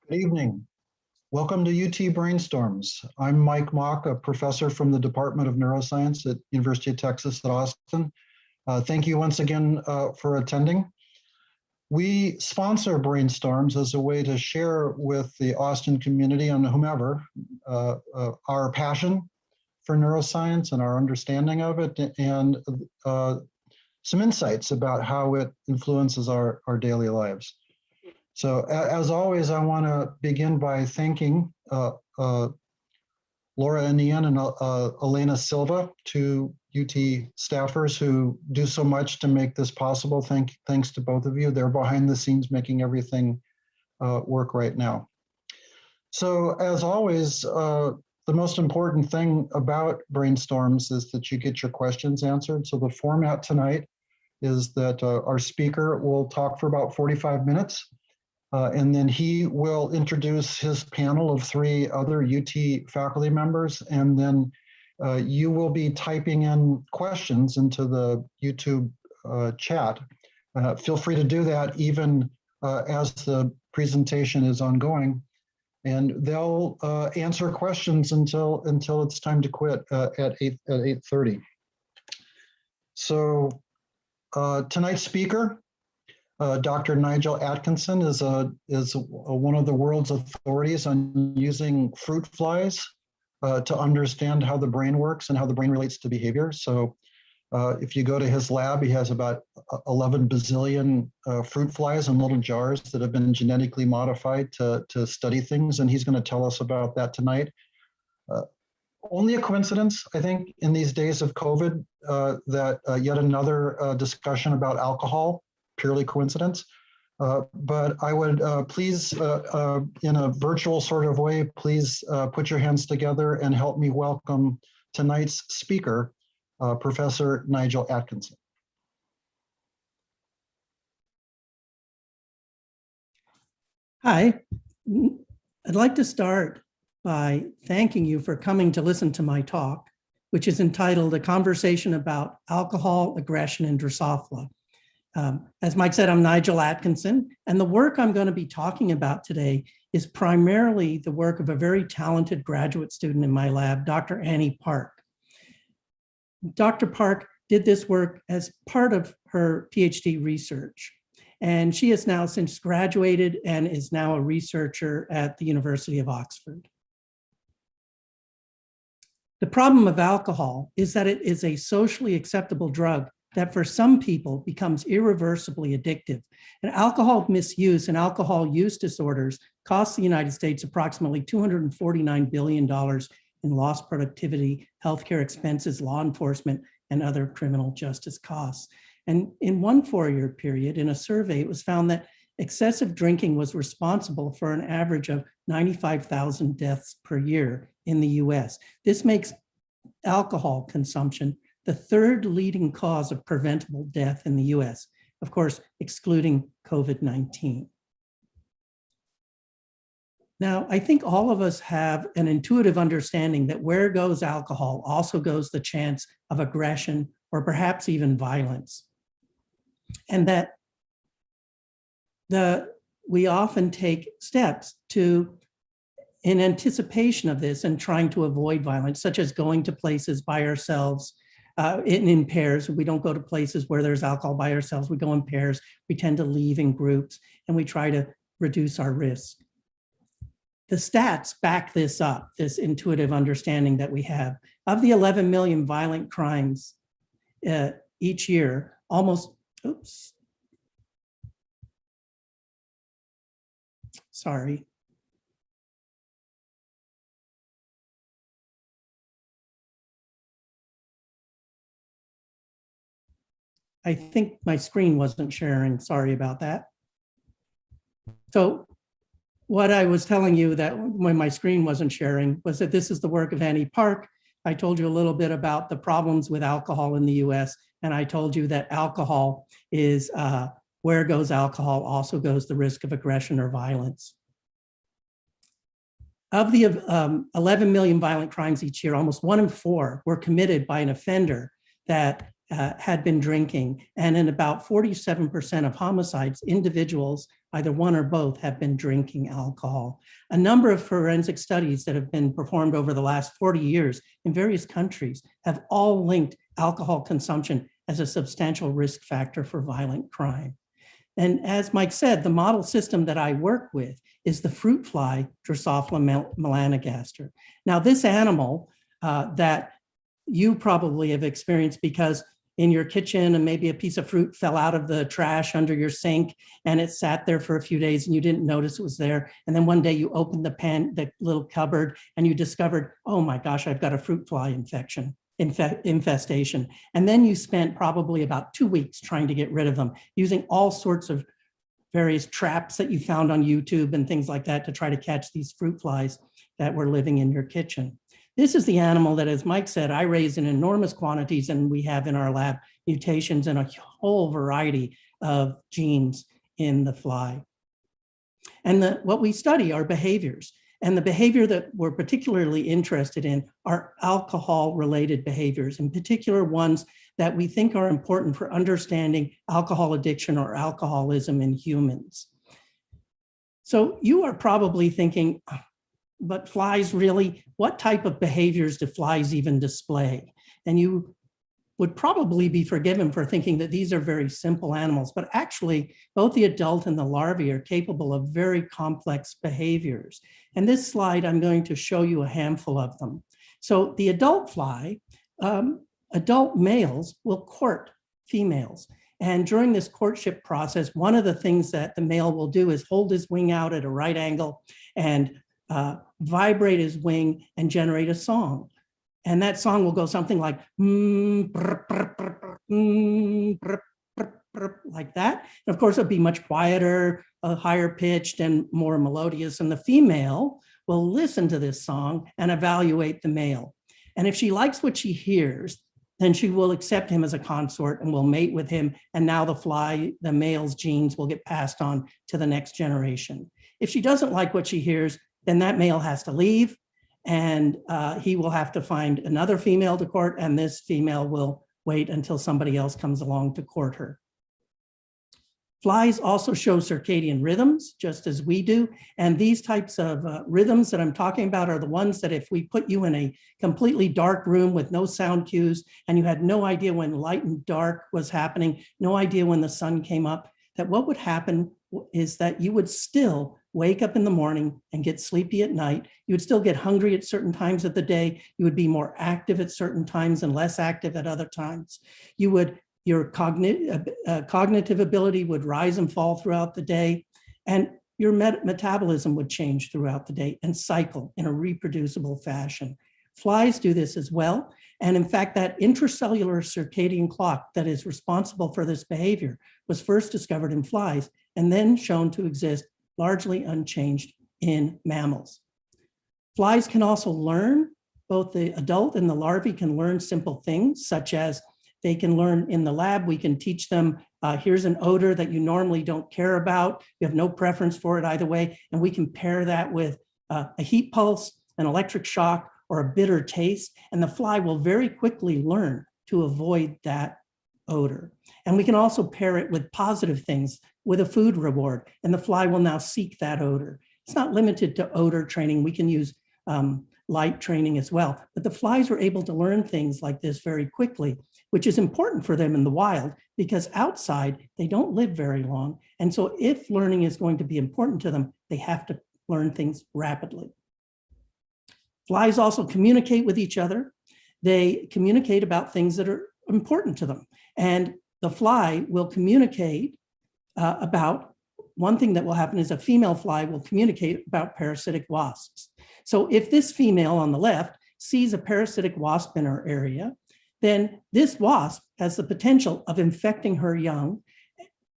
Good evening. Welcome to UT Brainstorms. I'm Mike Mock, a professor from the Department of Neuroscience at University of Texas at Austin. Thank you once again for attending. We sponsor Brainstorms as a way to share with the Austin community and whomever our passion for neuroscience and our understanding of it, and some insights about how it influences our daily lives. So as always, I want to begin by thanking Laura and Ian and Elena Silva, two UT staffers who do so much to make this possible. Thanks to both of you. They're behind the scenes making everything work right now. So as always, the most important thing about Brainstorms is that you get your questions answered. So the format tonight is that our speaker will talk for about 45 minutes. And then he will introduce his panel of 3 other UT faculty members, and then you will be typing in questions into the YouTube chat. Feel free to do that even as the presentation is ongoing, and they'll answer questions until it's time to quit at 8:30. So tonight's speaker, Dr. Nigel Atkinson is one of the world's authorities on using fruit flies to understand how the brain works and how the brain relates to behavior. So if you go to his lab, he has about 11 bazillion fruit flies in little jars that have been genetically modified to study things, and he's going to tell us about that tonight. Only a coincidence, I think, in these days of COVID, that yet another discussion about alcohol. Purely coincidence, but I would please, in a virtual sort of way, please put your hands together and help me welcome tonight's speaker, Professor Nigel Atkinson. Hi, I'd like to start by thanking you for coming to listen to my talk, which is entitled A Conversation About Alcohol, Aggression, and Drosophila. As Mike said, I'm Nigel Atkinson, and the work I'm going to be talking about today is primarily the work of a very talented graduate student in my lab, Dr. Annie Park. Dr. Park did this work as part of her PhD research, and she has now since graduated and is now a researcher at the University of Oxford. The problem of alcohol is that it is a socially acceptable drug that for some people becomes irreversibly addictive. And alcohol misuse and alcohol use disorders cost the United States approximately $249 billion in lost productivity, healthcare expenses, law enforcement, and other criminal justice costs. And in one 4-year period, in a survey, it was found that excessive drinking was responsible for an average of 95,000 deaths per year in the US. This makes alcohol consumption the 3rd leading cause of preventable death in the US, of course, excluding COVID-19. Now, I think all of us have an intuitive understanding that where goes alcohol also goes the chance of aggression or perhaps even violence. And that we often take steps in anticipation of this and trying to avoid violence, such as going to places by ourselves, in pairs. We don't go to places where there's alcohol by ourselves. We go in pairs. We tend to leave in groups, and we try to reduce our risk. The stats back this up, this intuitive understanding that we have. Of the 11 million violent crimes each year, I think my screen wasn't sharing, sorry about that. So what I was telling you that when my screen wasn't sharing was that this is the work of Annie Park. I told you a little bit about the problems with alcohol in the US, and I told you that alcohol is, where goes alcohol also goes the risk of aggression or violence. Of the 11 million violent crimes each year, almost 1 in 4 were committed by an offender that had been drinking, and in about 47% of homicides, individuals either one or both, have been drinking alcohol. A number of forensic studies that have been performed over the last 40 years in various countries have all linked alcohol consumption as a substantial risk factor for violent crime. And as Mike said, the model system that I work with is the fruit fly, Drosophila melanogaster. Now, this animal that you probably have experienced because in your kitchen and maybe a piece of fruit fell out of the trash under your sink and it sat there for a few days and you didn't notice it was there. And then one day you opened the little cupboard and you discovered, oh my gosh, I've got a fruit fly infestation. And then you spent probably about 2 weeks trying to get rid of them using all sorts of various traps that you found on YouTube and things like that to try to catch these fruit flies that were living in your kitchen. This is the animal that, as Mike said, I raise in enormous quantities, and we have in our lab mutations in a whole variety of genes in the fly. And what we study are behaviors. And the behavior that we're particularly interested in are alcohol-related behaviors, in particular ones that we think are important for understanding alcohol addiction or alcoholism in humans. So you are probably thinking, but flies really, what type of behaviors do flies even display? And you would probably be forgiven for thinking that these are very simple animals, but actually both the adult and the larvae are capable of very complex behaviors. And this slide, I'm going to show you a handful of them. So the adult fly, adult males will court females. And during this courtship process, one of the things that the male will do is hold his wing out at a right angle and vibrate his wing and generate a song. And that song will go something like, like that. And of course, it'll be much quieter, higher pitched and more melodious. And the female will listen to this song and evaluate the male. And if she likes what she hears, then she will accept him as a consort and will mate with him. And now the male's genes will get passed on to the next generation. If she doesn't like what she hears, then that male has to leave and he will have to find another female to court, and this female will wait until somebody else comes along to court her. Flies also show circadian rhythms, just as we do. And these types of rhythms that I'm talking about are the ones that if we put you in a completely dark room with no sound cues, and you had no idea when light and dark was happening, no idea when the sun came up, that what would happen is that you would still wake up in the morning and get sleepy at night. You would still get hungry at certain times of the day. You would be more active at certain times and less active at other times. Your cognitive ability would rise and fall throughout the day, and your metabolism would change throughout the day and cycle in a reproducible fashion. Flies do this as well. And in fact, that intracellular circadian clock that is responsible for this behavior was first discovered in flies and then shown to exist largely unchanged in mammals. Flies can also learn. Both the adult and the larvae can learn simple things, such as they can learn in the lab. We can teach them, here's an odor that you normally don't care about. You have no preference for it either way. And we can pair that with a heat pulse, an electric shock, or a bitter taste. And the fly will very quickly learn to avoid that odor. And we can also pair it with positive things, with a food reward, and the fly will now seek that odor. It's not limited to odor training. We can use light training as well. But the flies are able to learn things like this very quickly, which is important for them in the wild because outside they don't live very long. And so if learning is going to be important to them, they have to learn things rapidly. Flies also communicate with each other. They communicate about things that are important to them. And the fly will communicate about, one thing that will happen is a female fly will communicate about parasitic wasps. So if this female on the left sees a parasitic wasp in her area, then this wasp has the potential of infecting her young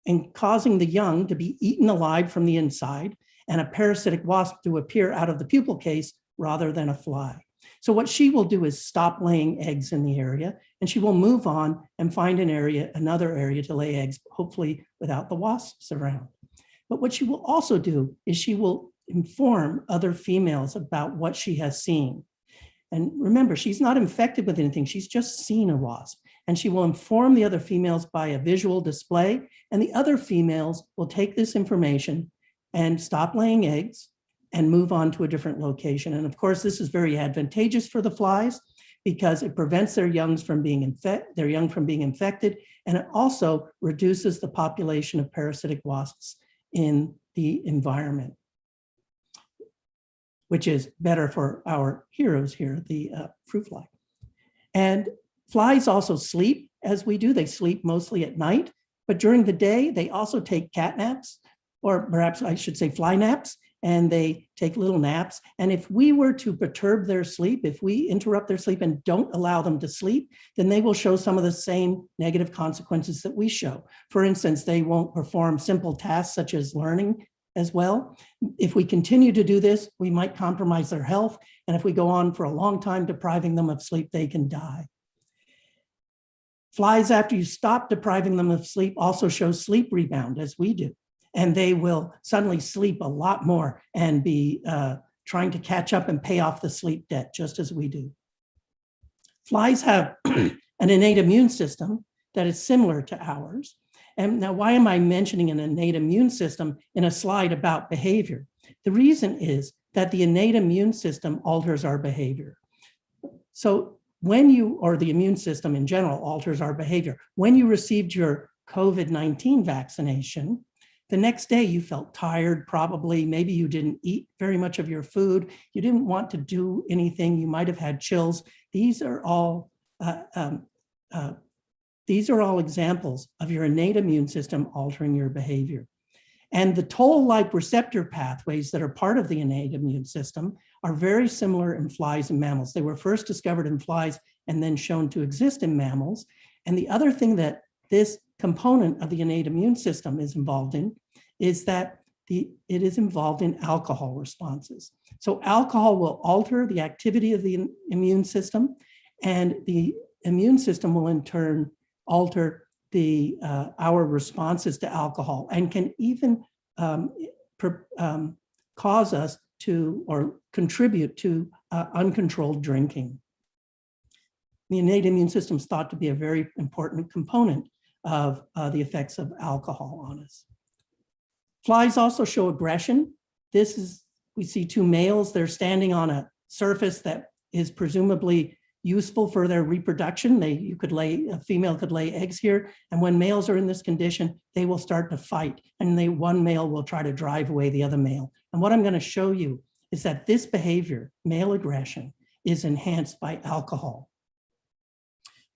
and causing the young to be eaten alive from the inside and a parasitic wasp to appear out of the pupal case rather than a fly. So what she will do is stop laying eggs in the area, and she will move on and find another area to lay eggs, hopefully without the wasps around. But what she will also do is she will inform other females about what she has seen. And remember, she's not infected with anything. She's just seen a wasp. And she will inform the other females by a visual display. And the other females will take this information and stop laying eggs and move on to a different location. And of course, this is very advantageous for the flies because it prevents their young from being infected, and it also reduces the population of parasitic wasps in the environment, which is better for our heroes here, the fruit fly. And flies also sleep as we do. They sleep mostly at night, but during the day, they also take cat naps, or perhaps I should say fly naps, and they take little naps. And if we were to perturb their sleep, if we interrupt their sleep and don't allow them to sleep, then they will show some of the same negative consequences that we show. For instance, they won't perform simple tasks such as learning as well. If we continue to do this, we might compromise their health. And if we go on for a long time depriving them of sleep, they can die. Flies, after you stop depriving them of sleep, also show sleep rebound as we do. And they will suddenly sleep a lot more and be trying to catch up and pay off the sleep debt, just as we do. Flies have an innate immune system that is similar to ours. And now, why am I mentioning an innate immune system in a slide about behavior? The reason is that the innate immune system alters our behavior. So when you, or the immune system in general alters our behavior. When you received your COVID-19 vaccination, the next day you felt tired, probably, maybe you didn't eat very much of your food, you didn't want to do anything, you might have had chills. These are all examples of your innate immune system altering your behavior. And the toll-like receptor pathways that are part of the innate immune system are very similar in flies and mammals. They were first discovered in flies and then shown to exist in mammals. And the other thing that this component of the innate immune system is involved in is that it is involved in alcohol responses. So alcohol will alter the activity of the immune system, and the immune system will in turn alter our responses to alcohol, and can even cause us to, or contribute to uncontrolled drinking. The innate immune system is thought to be a very important component of the effects of alcohol on us. Flies also show aggression. We see two males, they're standing on a surface that is presumably useful for their reproduction. A female could lay eggs here, and when males are in this condition, they will start to fight, and one male will try to drive away the other male. And what I'm going to show you is that this behavior, male aggression, is enhanced by alcohol.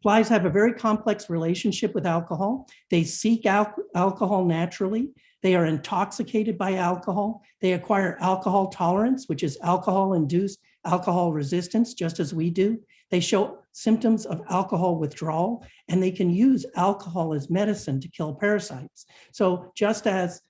Flies have a very complex relationship with alcohol. They seek out alcohol naturally. They are intoxicated by alcohol. They acquire alcohol tolerance, which is alcohol-induced alcohol resistance, just as we do. They show symptoms of alcohol withdrawal, and they can use alcohol as medicine to kill parasites. So just as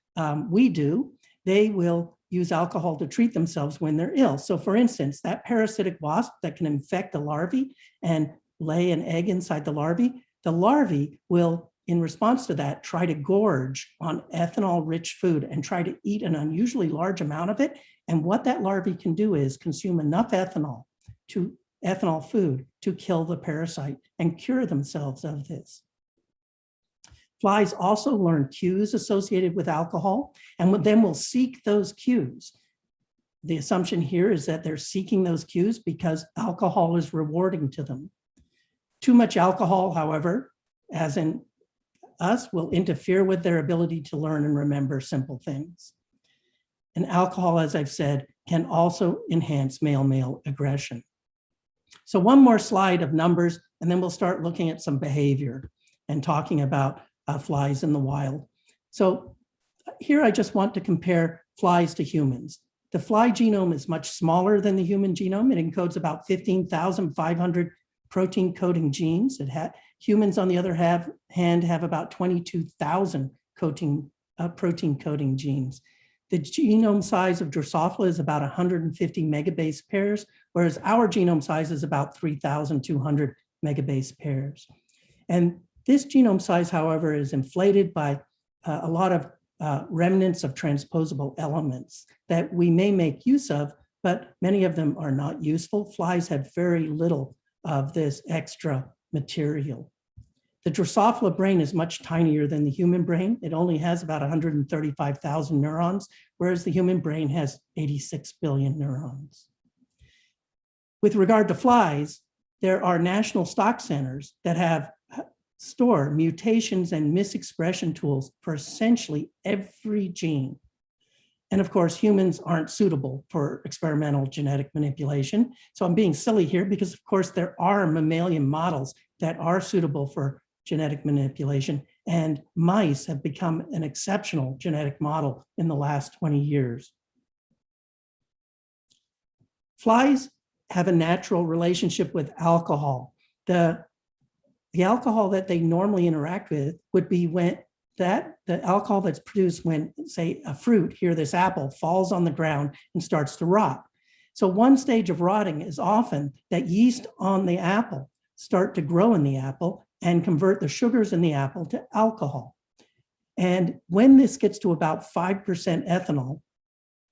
we do, they will use alcohol to treat themselves when they're ill. So for instance, that parasitic wasp that can infect the larvae and lay an egg inside the larvae will, in response to that, try to gorge on ethanol-rich food and try to eat an unusually large amount of it. And what that larvae can do is consume enough ethanol food to kill the parasite and cure themselves of this. Flies also learn cues associated with alcohol, and then will seek those cues. The assumption here is that they're seeking those cues because alcohol is rewarding to them. Too much alcohol, however, as in us, will interfere with their ability to learn and remember simple things. And alcohol, as I've said, can also enhance male-male aggression. So one more slide of numbers, and then we'll start looking at some behavior and talking about flies in the wild. So here I just want to compare flies to humans. The fly genome is much smaller than the human genome. It encodes about 15,500 protein coding genes. Humans, on the other hand, have about 22,000 protein coding genes. The genome size of Drosophila is about 150 megabase pairs, whereas our genome size is about 3,200 megabase pairs. And this genome size, however, is inflated by a lot of remnants of transposable elements that we may make use of but many of them are not useful. Flies have very little of this extra material. The Drosophila brain is much tinier than the human brain. It only has about 135,000 neurons, whereas the human brain has 86 billion neurons. With regard to flies, there are national stock centers that have store mutations and misexpression tools for essentially every gene. And of course, humans aren't suitable for experimental genetic manipulation. So I'm being silly here because of course there are mammalian models that are suitable for genetic manipulation, and mice have become an exceptional genetic model in the last 20 years. Flies have a natural relationship with alcohol. The alcohol that they normally interact with would be when the alcohol that's produced when, say, a fruit, here this apple, falls on the ground and starts to rot. So one stage of rotting is often that yeast on the apple start to grow in the apple and convert the sugars in the apple to alcohol. And when this gets to about 5% ethanol,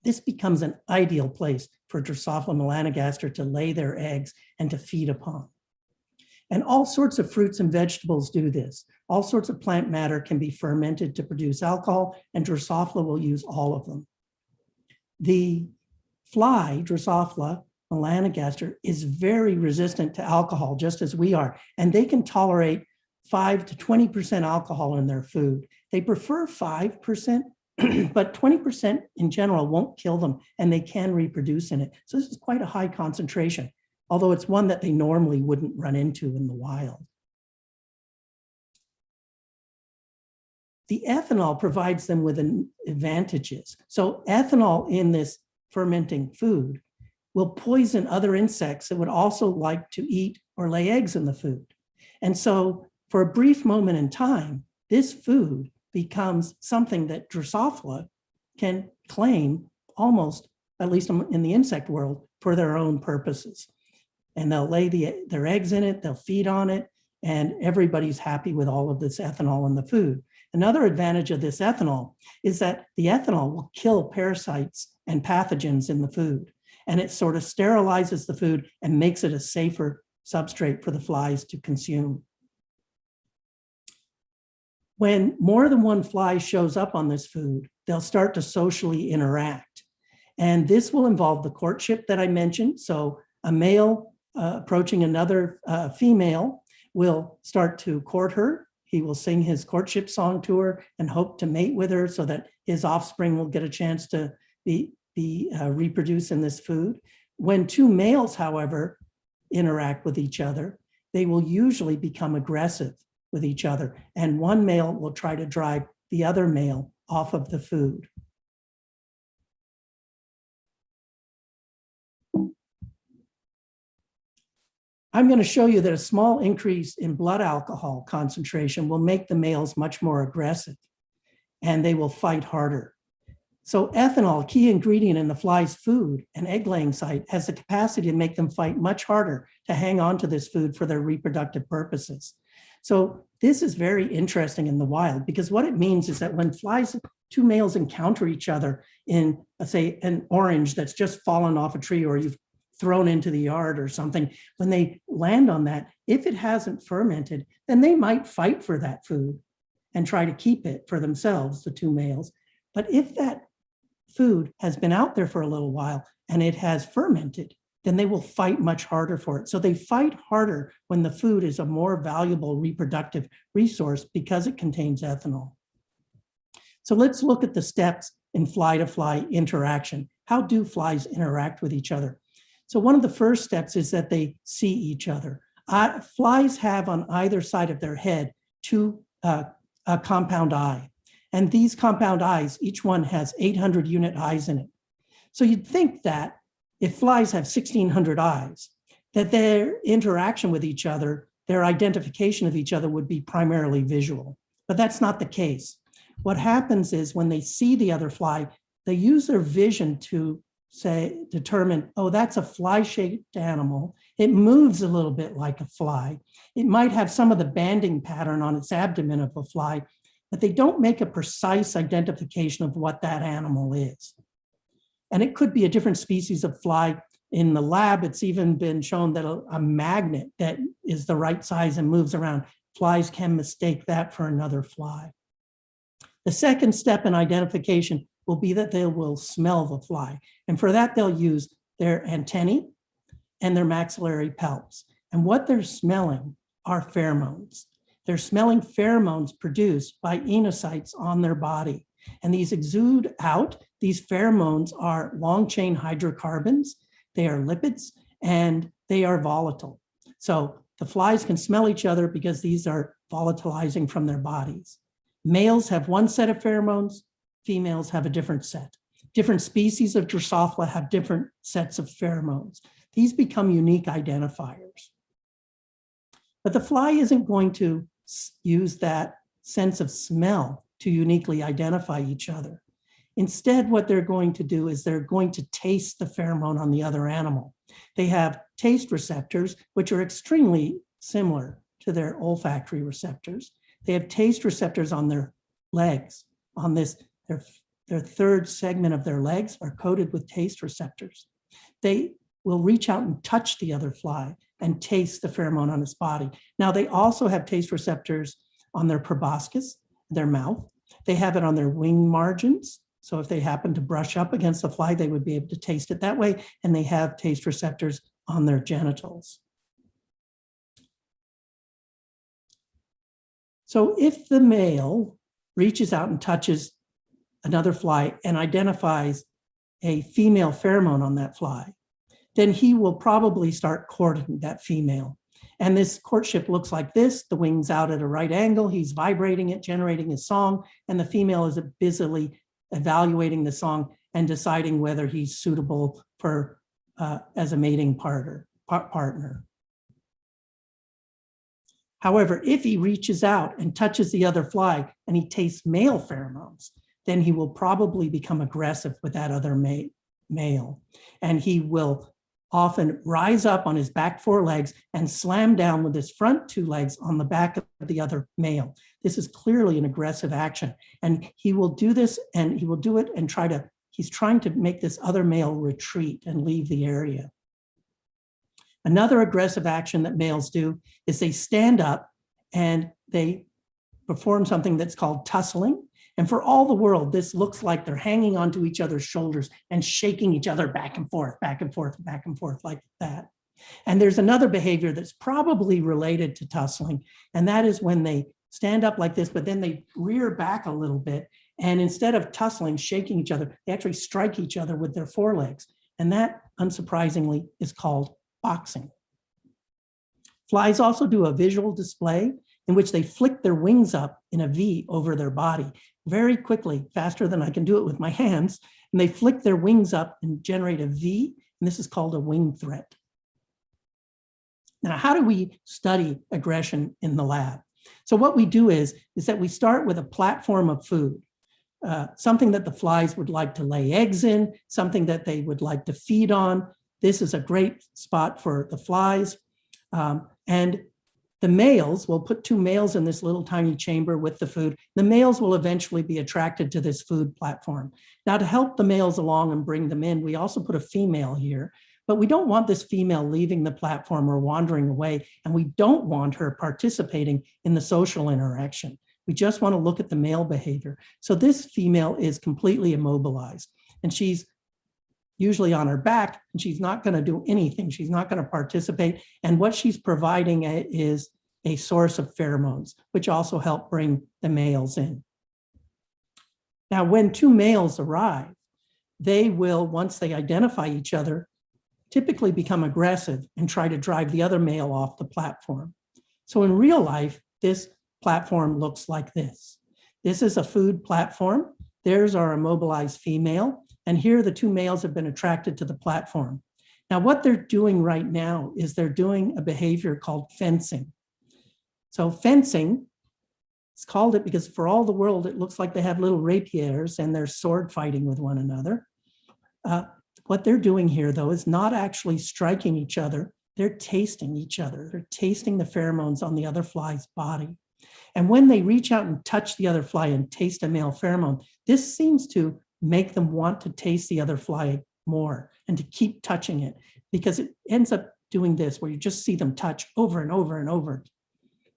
this becomes an ideal place for Drosophila melanogaster to lay their eggs and to feed upon. And all sorts of fruits and vegetables do this. All sorts of plant matter can be fermented to produce alcohol, and Drosophila will use all of them. The fly, Drosophila melanogaster, is very resistant to alcohol, just as we are, and they can tolerate 5 to 20% alcohol in their food. They prefer 5%, but 20% in general won't kill them, and they can reproduce in it. So this is quite a high concentration, although it's one that they normally wouldn't run into in the wild. The ethanol provides them with advantages. So ethanol in this fermenting food will poison other insects that would also like to eat or lay eggs in the food. And so for a brief moment in time, this food becomes something that Drosophila can claim almost, at least in the insect world, for their own purposes. And they'll lay their eggs in it, they'll feed on it, and everybody's happy with all of this ethanol in the food. Another advantage of this ethanol is that the ethanol will kill parasites and pathogens in the food, and it sort of sterilizes the food and makes it a safer substrate for the flies to consume. When more than one fly shows up on this food, they'll start to socially interact. And this will involve the courtship that I mentioned. So a male approaching another female will start to court her. He will sing his courtship song to her and hope to mate with her so that his offspring will get a chance to reproduce in this food. When two males, however, interact with each other, they will usually become aggressive with each other, and one male will try to drive the other male off of the food. I'm going to show you that a small increase in blood alcohol concentration will make the males much more aggressive, and they will fight harder. So ethanol, a key ingredient in the fly's food and egg-laying site, has the capacity to make them fight much harder to hang on to this food for their reproductive purposes. So this is very interesting in the wild, because what it means is that when two males encounter each other in, let's say, an orange that's just fallen off a tree or you've thrown into the yard or something, when they land on that, if it hasn't fermented, then they might fight for that food and try to keep it for themselves, the two males. But if that food has been out there for a little while and it has fermented, then they will fight much harder for it. So they fight harder when the food is a more valuable reproductive resource because it contains ethanol. So let's look at the steps in fly-to-fly interaction. How do flies interact with each other? So one of the first steps is that they see each other. Flies have on either side of their head a compound eye. And these compound eyes, each one has 800 unit eyes in it. So you'd think that if flies have 1,600 eyes, that their interaction with each other, their identification of each other would be primarily visual. But that's not the case. What happens is when they see the other fly, they use their vision to determine, oh, that's a fly-shaped animal. It moves a little bit like a fly. It might have some of the banding pattern on its abdomen of a fly, but they don't make a precise identification of what that animal is. And it could be a different species of fly. In the lab, it's even been shown that a magnet that is the right size and moves around, flies can mistake that for another fly. The second step in identification will be that they will smell the fly. And for that, they'll use their antennae and their maxillary palps. And what they're smelling are pheromones. They're smelling pheromones produced by enocytes on their body. And these exude out. These pheromones are long-chain hydrocarbons, they are lipids, and they are volatile. So the flies can smell each other because these are volatilizing from their bodies. Males have one set of pheromones, females have a different set. Different species of Drosophila have different sets of pheromones. These become unique identifiers. But the fly isn't going to use that sense of smell to uniquely identify each other. Instead, what they're going to do is they're going to taste the pheromone on the other animal. They have taste receptors, which are extremely similar to their olfactory receptors. They have taste receptors on their legs. On this, their third segment of their legs are coated with taste receptors. They will reach out and touch the other fly and taste the pheromone on its body. Now, they also have taste receptors on their proboscis, their mouth. They have it on their wing margins. So if they happen to brush up against the fly, they would be able to taste it that way. And they have taste receptors on their genitals. So if the male reaches out and touches another fly and identifies a female pheromone on that fly, then he will probably start courting that female. And this courtship looks like this: the wings out at a right angle, he's vibrating it, generating a song, and the female is busily evaluating the song and deciding whether he's suitable for as a mating partner. However, if he reaches out and touches the other fly and he tastes male pheromones, then he will probably become aggressive with that other male. And he will often rise up on his back 4 legs and slam down with his front 2 legs on the back of the other male. This is clearly an aggressive action. And he will do this, and he will do it and he's trying to make this other male retreat and leave the area. Another aggressive action that males do is they stand up and they perform something that's called tussling. And for all the world, this looks like they're hanging onto each other's shoulders and shaking each other back and forth, back and forth, back and forth like that. And there's another behavior that's probably related to tussling, and that is when they stand up like this, but then they rear back a little bit. And instead of tussling, shaking each other, they actually strike each other with their forelegs. And that, unsurprisingly, is called boxing. Flies also do a visual display in which they flick their wings up in a V over their body very quickly, faster than I can do it with my hands. And they flick their wings up and generate a V, and this is called a wing threat. Now, how do we study aggression in the lab? So what we do is that we start with a platform of food, something that the flies would like to lay eggs in, something that they would like to feed on. This is a great spot for the flies. And the males, we'll put 2 males in this little tiny chamber with the food. The males will eventually be attracted to this food platform. Now, to help the males along and bring them in, we also put a female here, but we don't want this female leaving the platform or wandering away, and we don't want her participating in the social interaction. We just want to look at the male behavior. So this female is completely immobilized, and she's usually on her back, and she's not going to do anything. She's not going to participate. And what she's providing is a source of pheromones, which also help bring the males in. Now, when 2 males arrive, they will, once they identify each other, typically become aggressive and try to drive the other male off the platform. So in real life, this platform looks like this. This is a food platform. There's our immobilized female. And here the 2 males have been attracted to the platform. Now, what they're doing right now is they're doing a behavior called fencing. So fencing, it's called it because for all the world, it looks like they have little rapiers and they're sword fighting with one another. What they're doing here, though, is not actually striking each other. They're tasting each other. They're tasting the pheromones on the other fly's body. And when they reach out and touch the other fly and taste a male pheromone, this seems to make them want to taste the other fly more and to keep touching it, because it ends up doing this where you just see them touch over and over and over.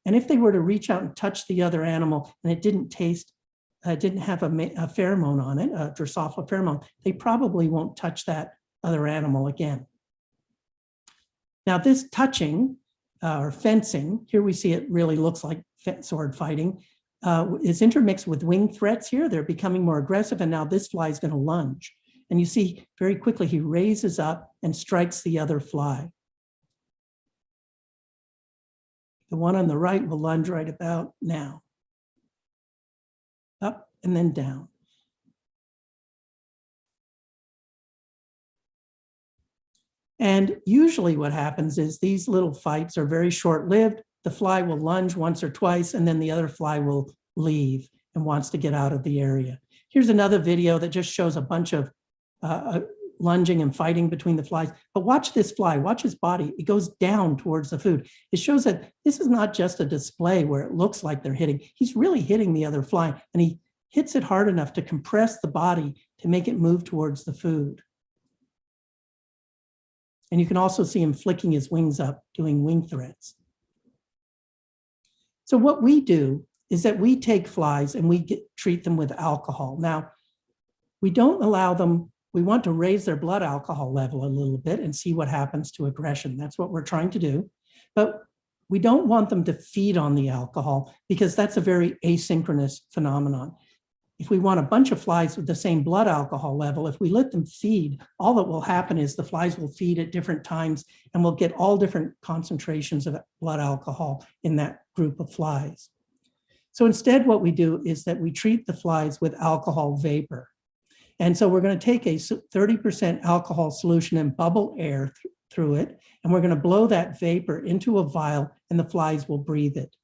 And if they were to reach out and touch the other animal and it didn't taste, didn't have a pheromone on it, a Drosophila pheromone, they probably won't touch that other animal again. Now this touching or fencing, here we see it really looks like sword fighting, is intermixed with wing threats here. They're becoming more aggressive, and now this fly is going to lunge. And you see very quickly he raises up and strikes the other fly. The one on the right will lunge right about now. Up and then down. And usually what happens is these little fights are very short-lived. The fly will lunge once or twice, and then the other fly will leave and wants to get out of the area. Here's another video that just shows a bunch of lunging and fighting between the flies. But watch this fly, watch his body. It goes down towards the food. It shows that this is not just a display where it looks like they're hitting. He's really hitting the other fly, and he hits it hard enough to compress the body to make it move towards the food. And you can also see him flicking his wings up, doing wing threats. So what we do is that we take flies and we treat them with alcohol. Now, we don't allow them, we want to raise their blood alcohol level a little bit and see what happens to aggression. That's what we're trying to do. But we don't want them to feed on the alcohol because that's a very asynchronous phenomenon. If we want a bunch of flies with the same blood alcohol level, if we let them feed, all that will happen is the flies will feed at different times and we'll get all different concentrations of blood alcohol in that group of flies. So instead, what we do is that we treat the flies with alcohol vapor. And so we're going to take a 30% alcohol solution and bubble air through it, and we're going to blow that vapor into a vial and the flies will breathe it.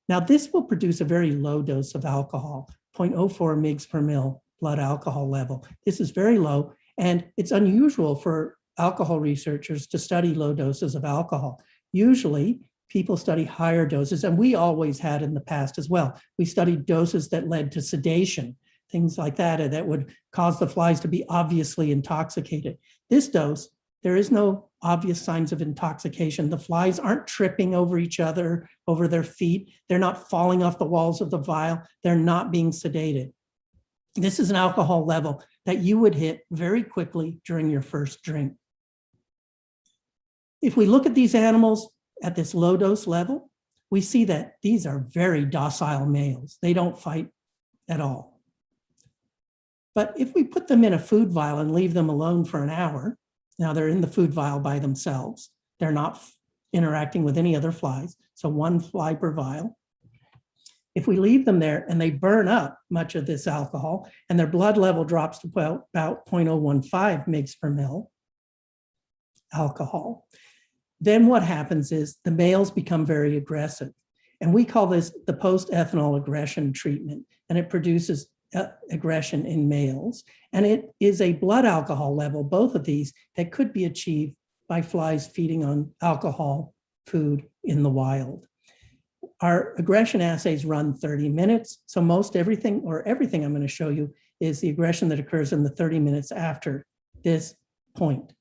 Now, this will produce a very low dose of alcohol. 0.04 mg per mil blood alcohol level. This is very low, and it's unusual for alcohol researchers to study low doses of alcohol. Usually, people study higher doses, and we always had in the past as well. We studied doses that led to sedation, things like that, that would cause the flies to be obviously intoxicated. This dose, there is no obvious signs of intoxication. The flies aren't tripping over each other, over their feet. They're not falling off the walls of the vial. They're not being sedated. This is an alcohol level that you would hit very quickly during your first drink. If we look at these animals at this low dose level, we see that these are very docile males. They don't fight at all. But if we put them in a food vial and leave them alone for an hour, now they're in the food vial by themselves. They're not interacting with any other flies. So one fly per vial. If we leave them there and they burn up much of this alcohol and their blood level drops to about 0.015 mg per mil alcohol, then what happens is the males become very aggressive. And we call this the post-ethanol aggression treatment. And it produces aggression in males. And it is a blood alcohol level, both of these, that could be achieved by flies feeding on alcohol food in the wild. Our aggression assays run 30 minutes. So most everything, or everything I'm going to show you, is the aggression that occurs in the 30 minutes after this point.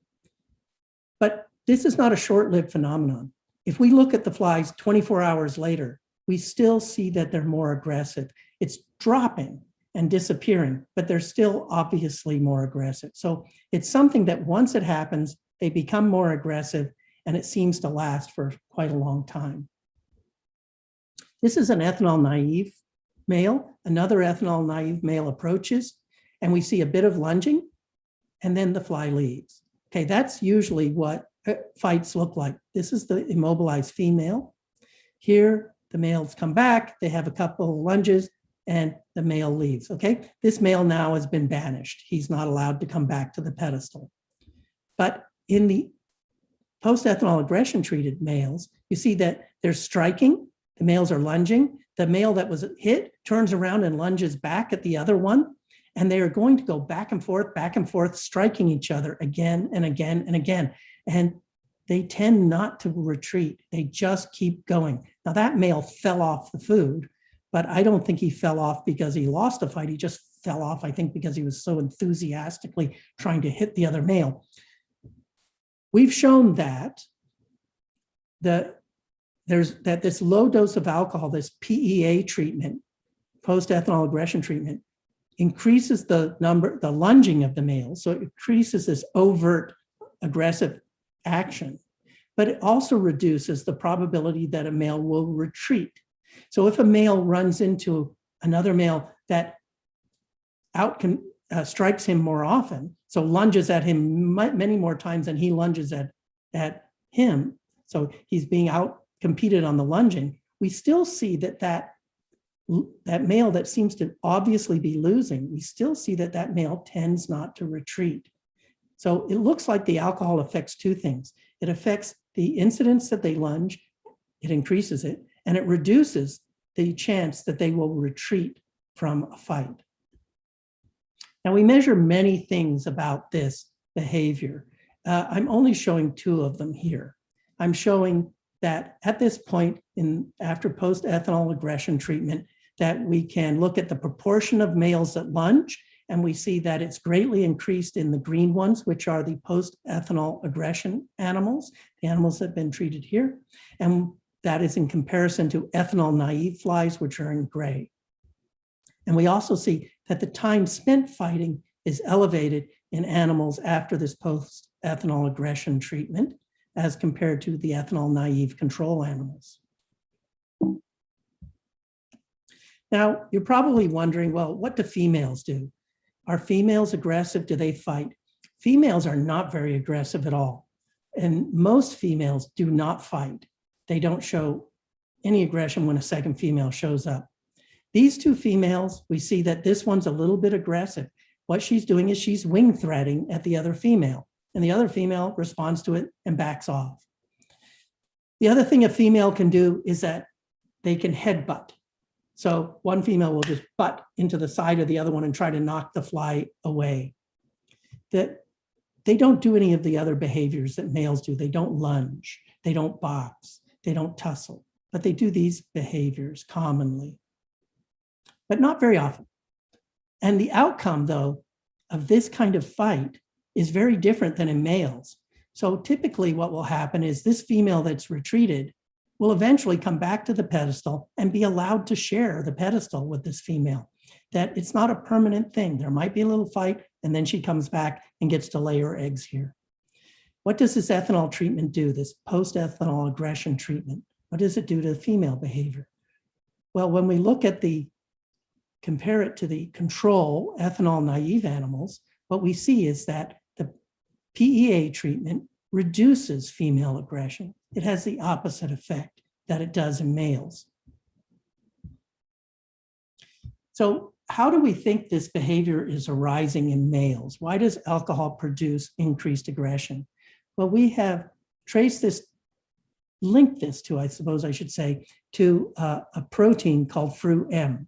But this is not a short-lived phenomenon. If we look at the flies 24 hours later, we still see that they're more aggressive. It's dropping and disappearing, but they're still obviously more aggressive. So it's something that once it happens, they become more aggressive, and it seems to last for quite a long time. This is an ethanol naive male. Another ethanol naive male approaches, and we see a bit of lunging, and then the fly leaves. Okay, that's usually what fights look like. This is the immobilized female. Here, the males come back, they have a couple of lunges, and the male leaves, okay? This male now has been banished. He's not allowed to come back to the pedestal. But in the post-ethanol aggression treated males, you see that they're striking, the males are lunging, the male that was hit turns around and lunges back at the other one, and they are going to go back and forth, striking each other again and again and again. And they tend not to retreat. They just keep going. Now that male fell off the food, but I don't think he fell off because he lost a fight. He just fell off, I think, because he was so enthusiastically trying to hit the other male. We've shown that this low dose of alcohol, this PEA treatment, post-ethanol aggression treatment, increases the lunging of the males. So it increases this overt aggressive action, but it also reduces the probability that a male will retreat. So if a male runs into another male that strikes him more often, so lunges at him many more times than he lunges at him, so he's being out competed on the lunging, we still see that male that seems to obviously be losing, we still see that male tends not to retreat. So it looks like the alcohol affects two things. It affects the incidence that they lunge, it increases it, and it reduces the chance that they will retreat from a fight. Now, we measure many things about this behavior. I'm only showing two of them here. I'm showing that at this point after post-ethanol aggression treatment, that we can look at the proportion of males that lunge, and we see that it's greatly increased in the green ones, which are the post-ethanol aggression animals, the animals that have been treated here. And that is in comparison to ethanol naive flies, which are in gray. And we also see that the time spent fighting is elevated in animals after this post-ethanol aggression treatment as compared to the ethanol naive control animals. Now, you're probably wondering, well, what do females do? Are females aggressive? Do they fight? Females are not very aggressive at all. And most females do not fight. They don't show any aggression when a second female shows up. These two females, we see that this one's a little bit aggressive. What she's doing is she's wing threading at the other female, and the other female responds to it and backs off. The other thing a female can do is that they can headbutt. So one female will just butt into the side of the other one and try to knock the fly away. That they don't do any of the other behaviors that males do. They don't lunge, they don't box, they don't tussle, but they do these behaviors commonly, but not very often. And the outcome, though, of this kind of fight is very different than in males. So typically what will happen is this female that's retreated will eventually come back to the pedestal and be allowed to share the pedestal with this female. That it's not a permanent thing. There might be a little fight, and then she comes back and gets to lay her eggs here. What does this ethanol treatment do, this post-ethanol aggression treatment? What does it do to the female behavior? Well, when we look at compare it to the control ethanol naive animals, what we see is that the PEA treatment reduces female aggression. It has the opposite effect that it does in males. So how do we think this behavior is arising in males? Why does alcohol produce increased aggression? Well, we have traced this, linked this to, I suppose I should say, to a protein called Fru-M.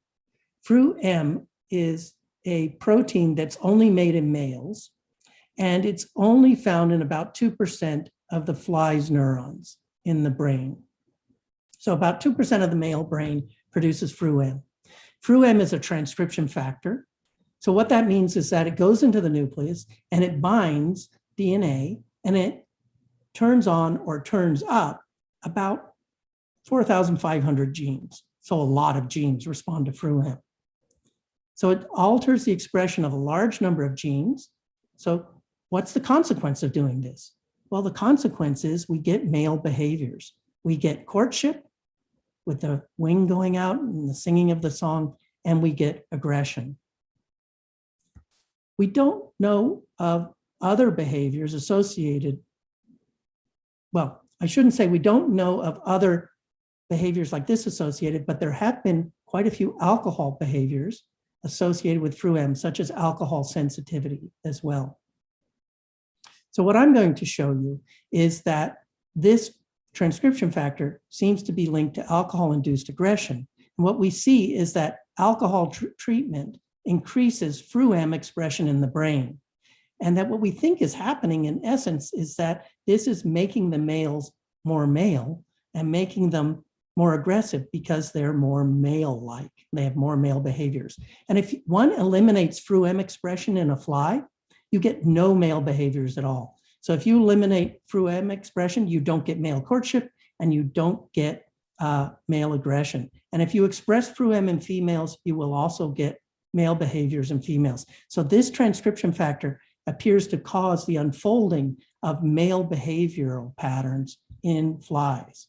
Fru-M is a protein that's only made in males, and it's only found in about 2% of the fly's neurons in the brain. So about 2% of the male brain produces Fru-M. Fru-M is a transcription factor. So what that means is that it goes into the nucleus and it binds DNA and it turns on or turns up about 4,500 genes. So a lot of genes respond to Fru-M. So it alters the expression of a large number of genes. So what's the consequence of doing this? Well, the consequence is we get male behaviors. We get courtship with the wing going out and the singing of the song, and we get aggression. We don't know of other behaviors associated. Well, I shouldn't say we don't know of other behaviors like this associated, but there have been quite a few alcohol behaviors associated with Fru-M, such as alcohol sensitivity as well. So what I'm going to show you is that this transcription factor seems to be linked to alcohol-induced aggression. And what we see is that alcohol treatment increases Fru-M expression in the brain. And that what we think is happening in essence is that this is making the males more male and making them more aggressive because they're more male-like. They have more male behaviors. And if one eliminates fru-M expression in a fly, you get no male behaviors at all. So if you eliminate fru-M expression, you don't get male courtship and you don't get male aggression. And if you express fru-M in females, you will also get male behaviors in females. So this transcription factor appears to cause the unfolding of male behavioral patterns in flies.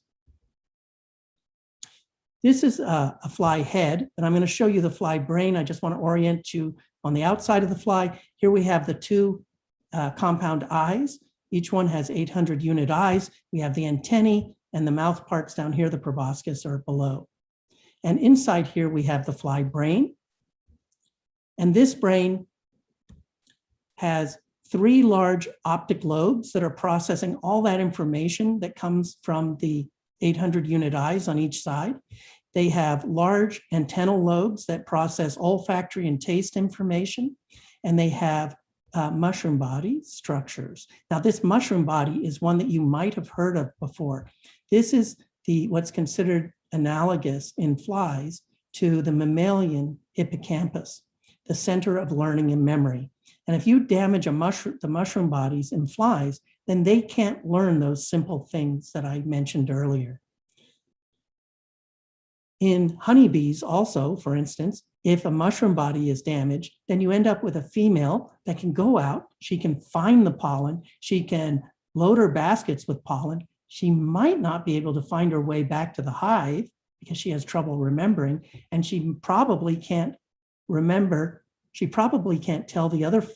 This is a fly head, and I'm going to show you the fly brain. I just want to orient you on the outside of the fly. Here we have the two compound eyes. Each one has 800 unit eyes. We have the antennae and the mouth parts down here, the proboscis, are below. And inside here we have the fly brain. And this brain has 3 large optic lobes that are processing all that information that comes from the 800 unit eyes on each side. They have large antennal lobes that process olfactory and taste information, and they have mushroom body structures. Now, this mushroom body is one that you might have heard of before. This is what's considered analogous in flies to the mammalian hippocampus, the center of learning and memory. And if you damage the mushroom bodies in flies, then they can't learn those simple things that I mentioned earlier. In honeybees also, for instance, if a mushroom body is damaged, then you end up with a female that can go out, she can find the pollen, she can load her baskets with pollen. She might not be able to find her way back to the hive because she has trouble remembering, and she probably can't remember, she probably can't tell the other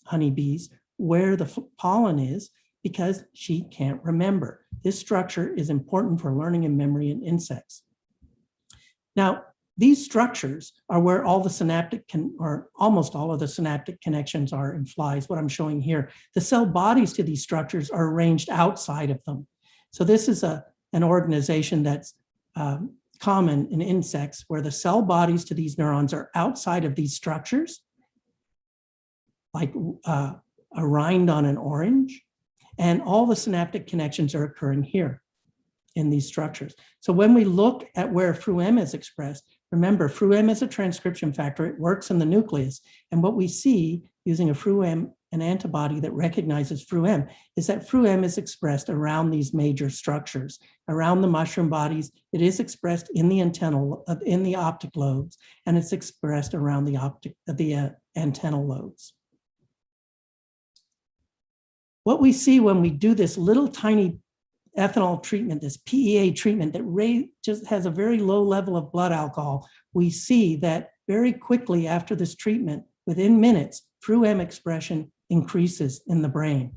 honeybees where the pollen is because she can't remember. This structure is important for learning and memory in insects. Now, these structures are where all the synaptic, or almost all of the synaptic connections are in flies, what I'm showing here. The cell bodies to these structures are arranged outside of them. So this is an organization that's common in insects where the cell bodies to these neurons are outside of these structures, like a rind on an orange, and all the synaptic connections are occurring here in these structures. So when we look at where fru-M is expressed, remember, fru-M is a transcription factor. It works in the nucleus. And what we see using a fru-M, an antibody that recognizes fru-M, is that fru-M is expressed around these major structures, around the mushroom bodies. It is expressed in the in the optic lobes, and it's expressed around the antennal lobes. What we see when we do this little tiny ethanol treatment, this PEA treatment that just has a very low level of blood alcohol, we see that very quickly after this treatment, within minutes, fru-M expression increases in the brain.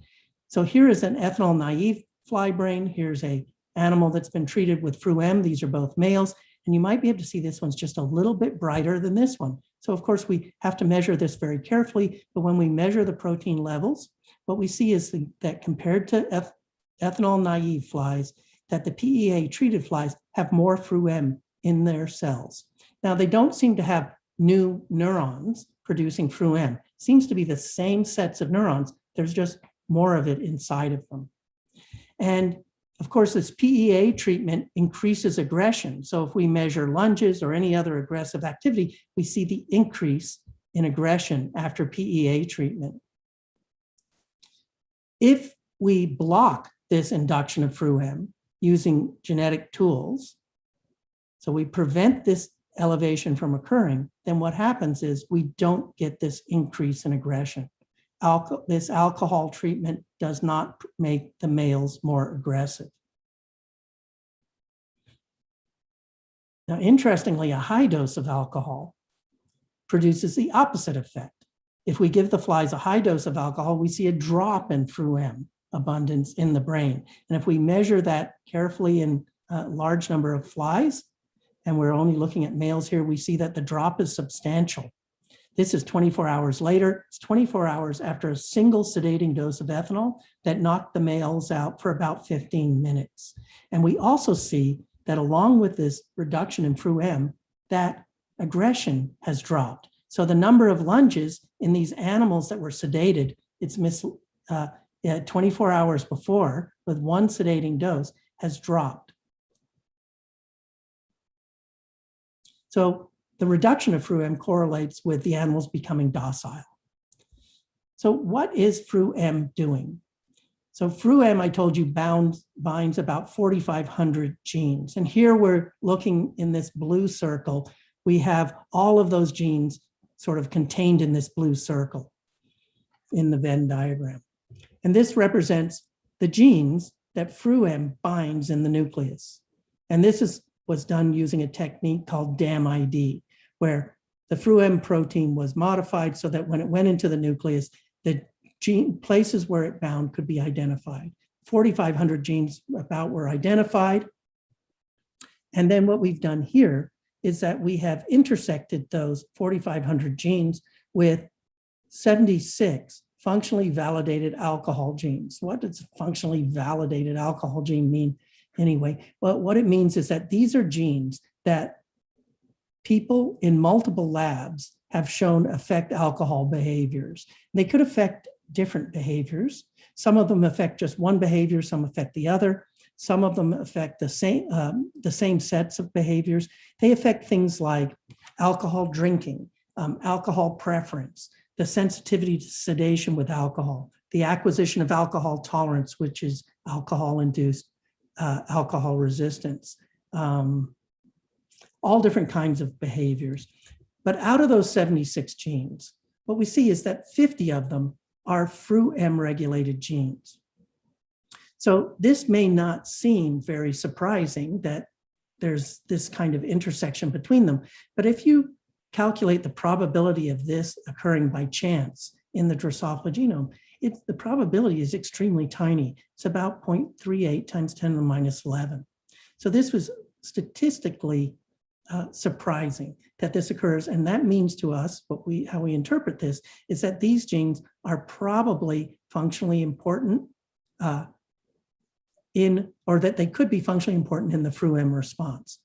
So here is an ethanol naive fly brain. Here's an animal that's been treated with fru-M. These are both males. And you might be able to see this one's just a little bit brighter than this one. So of course we have to measure this very carefully, but when we measure the protein levels, what we see is that compared to ethanol naive flies, that the PEA treated flies have more fru-M in their cells. Now, they don't seem to have new neurons producing fru-M. Seems to be the same sets of neurons. There's just more of it inside of them. And of course, this PEA treatment increases aggression. So if we measure lunges or any other aggressive activity, we see the increase in aggression after PEA treatment. If we block this induction of fru-M using genetic tools, so we prevent this elevation from occurring, then what happens is we don't get this increase in aggression. This alcohol treatment does not make the males more aggressive. Now, interestingly, a high dose of alcohol produces the opposite effect. If we give the flies a high dose of alcohol, we see a drop in fru-M abundance in the brain. And if we measure that carefully in a large number of flies, and we're only looking at males here, we see that the drop is substantial. This is 24 hours later. It's 24 hours after a single sedating dose of ethanol that knocked the males out for about 15 minutes. And we also see that along with this reduction in fru-M, that aggression has dropped. So the number of lunges in these animals that were sedated, it's 24 hours before with one sedating dose has dropped. So the reduction of FRU-M correlates with the animals becoming docile. So what is FRU-M doing? So FRU-M, I told you, binds about 4,500 genes. And here we're looking in this blue circle. We have all of those genes sort of contained in this blue circle in the Venn diagram. And this represents the genes that FRU-M binds in the nucleus. And this was done using a technique called DAM-ID, where the FRU-M protein was modified so that when it went into the nucleus, the gene places where it bound could be identified. 4,500 genes about were identified. And then what we've done here is that we have intersected those 4,500 genes with 76 functionally validated alcohol genes. What does functionally validated alcohol gene mean anyway? Well, what it means is that these are genes that people in multiple labs have shown affect alcohol behaviors. They could affect different behaviors. Some of them affect just one behavior, some affect the other. Some of them affect the same sets of behaviors. They affect things like alcohol drinking, alcohol preference, the sensitivity to sedation with alcohol, the acquisition of alcohol tolerance, which is alcohol-induced alcohol resistance, all different kinds of behaviors. But out of those 76 genes, what we see is that 50 of them are FRU-M regulated genes. So this may not seem very surprising that there's this kind of intersection between them, but if you calculate the probability of this occurring by chance in the Drosophila genome, the probability is extremely tiny. It's about 0.38 times 10 to the minus 11. So this was statistically surprising that this occurs, and that means to us, how we interpret this is that these genes are probably functionally important or that they could be functionally important in the FRU-M response.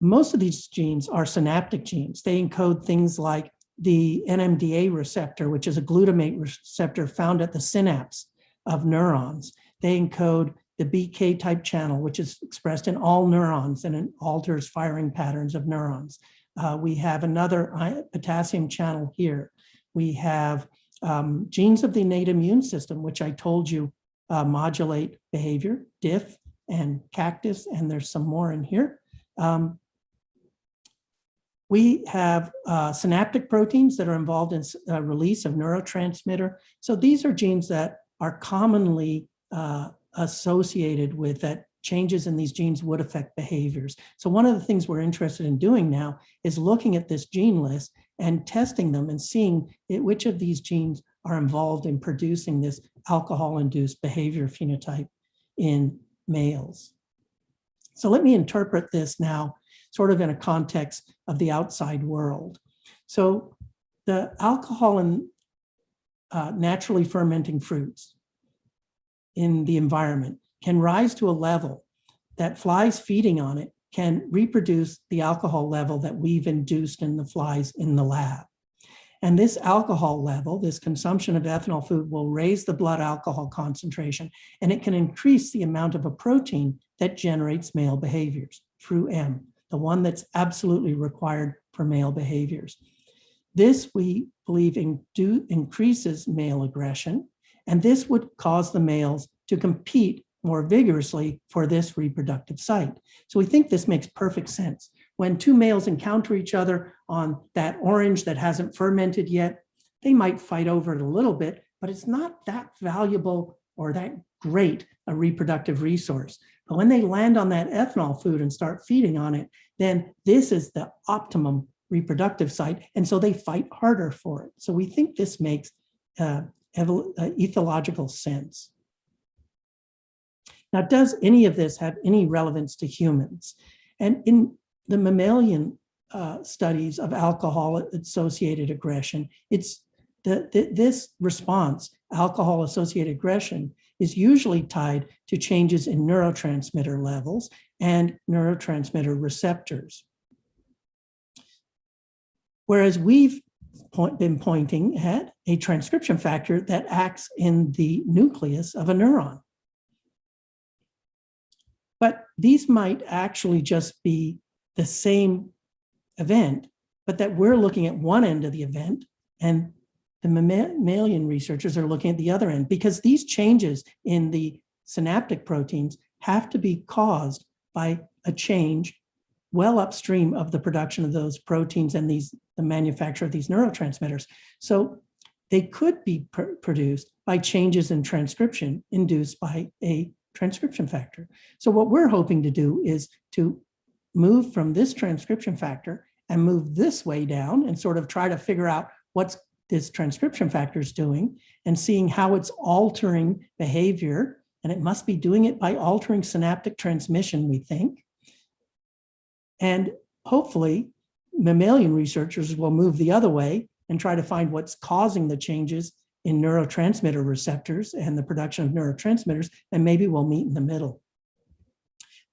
Most of these genes are synaptic genes. They encode things like the NMDA receptor, which is a glutamate receptor found at the synapse of neurons. They encode the BK type channel, which is expressed in all neurons and it alters firing patterns of neurons. We have another potassium channel here. We have genes of the innate immune system, which I told you modulate behavior, DIF and cactus, and there's some more in here. We have synaptic proteins that are involved in release of neurotransmitter. So these are genes that are commonly associated with that changes in these genes would affect behaviors. So one of the things we're interested in doing now is looking at this gene list and testing them and seeing which of these genes are involved in producing this alcohol-induced behavior phenotype in males. So let me interpret this now sort of in a context of the outside world. So the alcohol in naturally fermenting fruits in the environment can rise to a level that flies feeding on it can reproduce the alcohol level that we've induced in the flies in the lab. And this alcohol level, this consumption of ethanol food, will raise the blood alcohol concentration, and it can increase the amount of a protein that generates male behaviors, FRU-M, the one that's absolutely required for male behaviors. This, we believe, increases male aggression, and this would cause the males to compete more vigorously for this reproductive site. So we think this makes perfect sense. When two males encounter each other on that orange that hasn't fermented yet, they might fight over it a little bit, but it's not that valuable or that great a reproductive resource. But when they land on that ethanol food and start feeding on it, then this is the optimum reproductive site. And so they fight harder for it. So we think this makes ethological sense. Now, does any of this have any relevance to humans? And in the mammalian studies of alcohol-associated aggression, it's this response, alcohol-associated aggression, is usually tied to changes in neurotransmitter levels and neurotransmitter receptors. Whereas we've been pointing at a transcription factor that acts in the nucleus of a neuron. But these might actually just be the same event, but that we're looking at one end of the event and the mammalian researchers are looking at the other end, because these changes in the synaptic proteins have to be caused by a change well upstream of the production of those proteins and the manufacture of these neurotransmitters. So they could be produced by changes in transcription induced by a transcription factor. So what we're hoping to do is to move from this transcription factor and move this way down and sort of try to figure out what's this transcription factor is doing and seeing how it's altering behavior. And it must be doing it by altering synaptic transmission, we think. And hopefully mammalian researchers will move the other way and try to find what's causing the changes in neurotransmitter receptors and the production of neurotransmitters, and maybe we'll meet in the middle.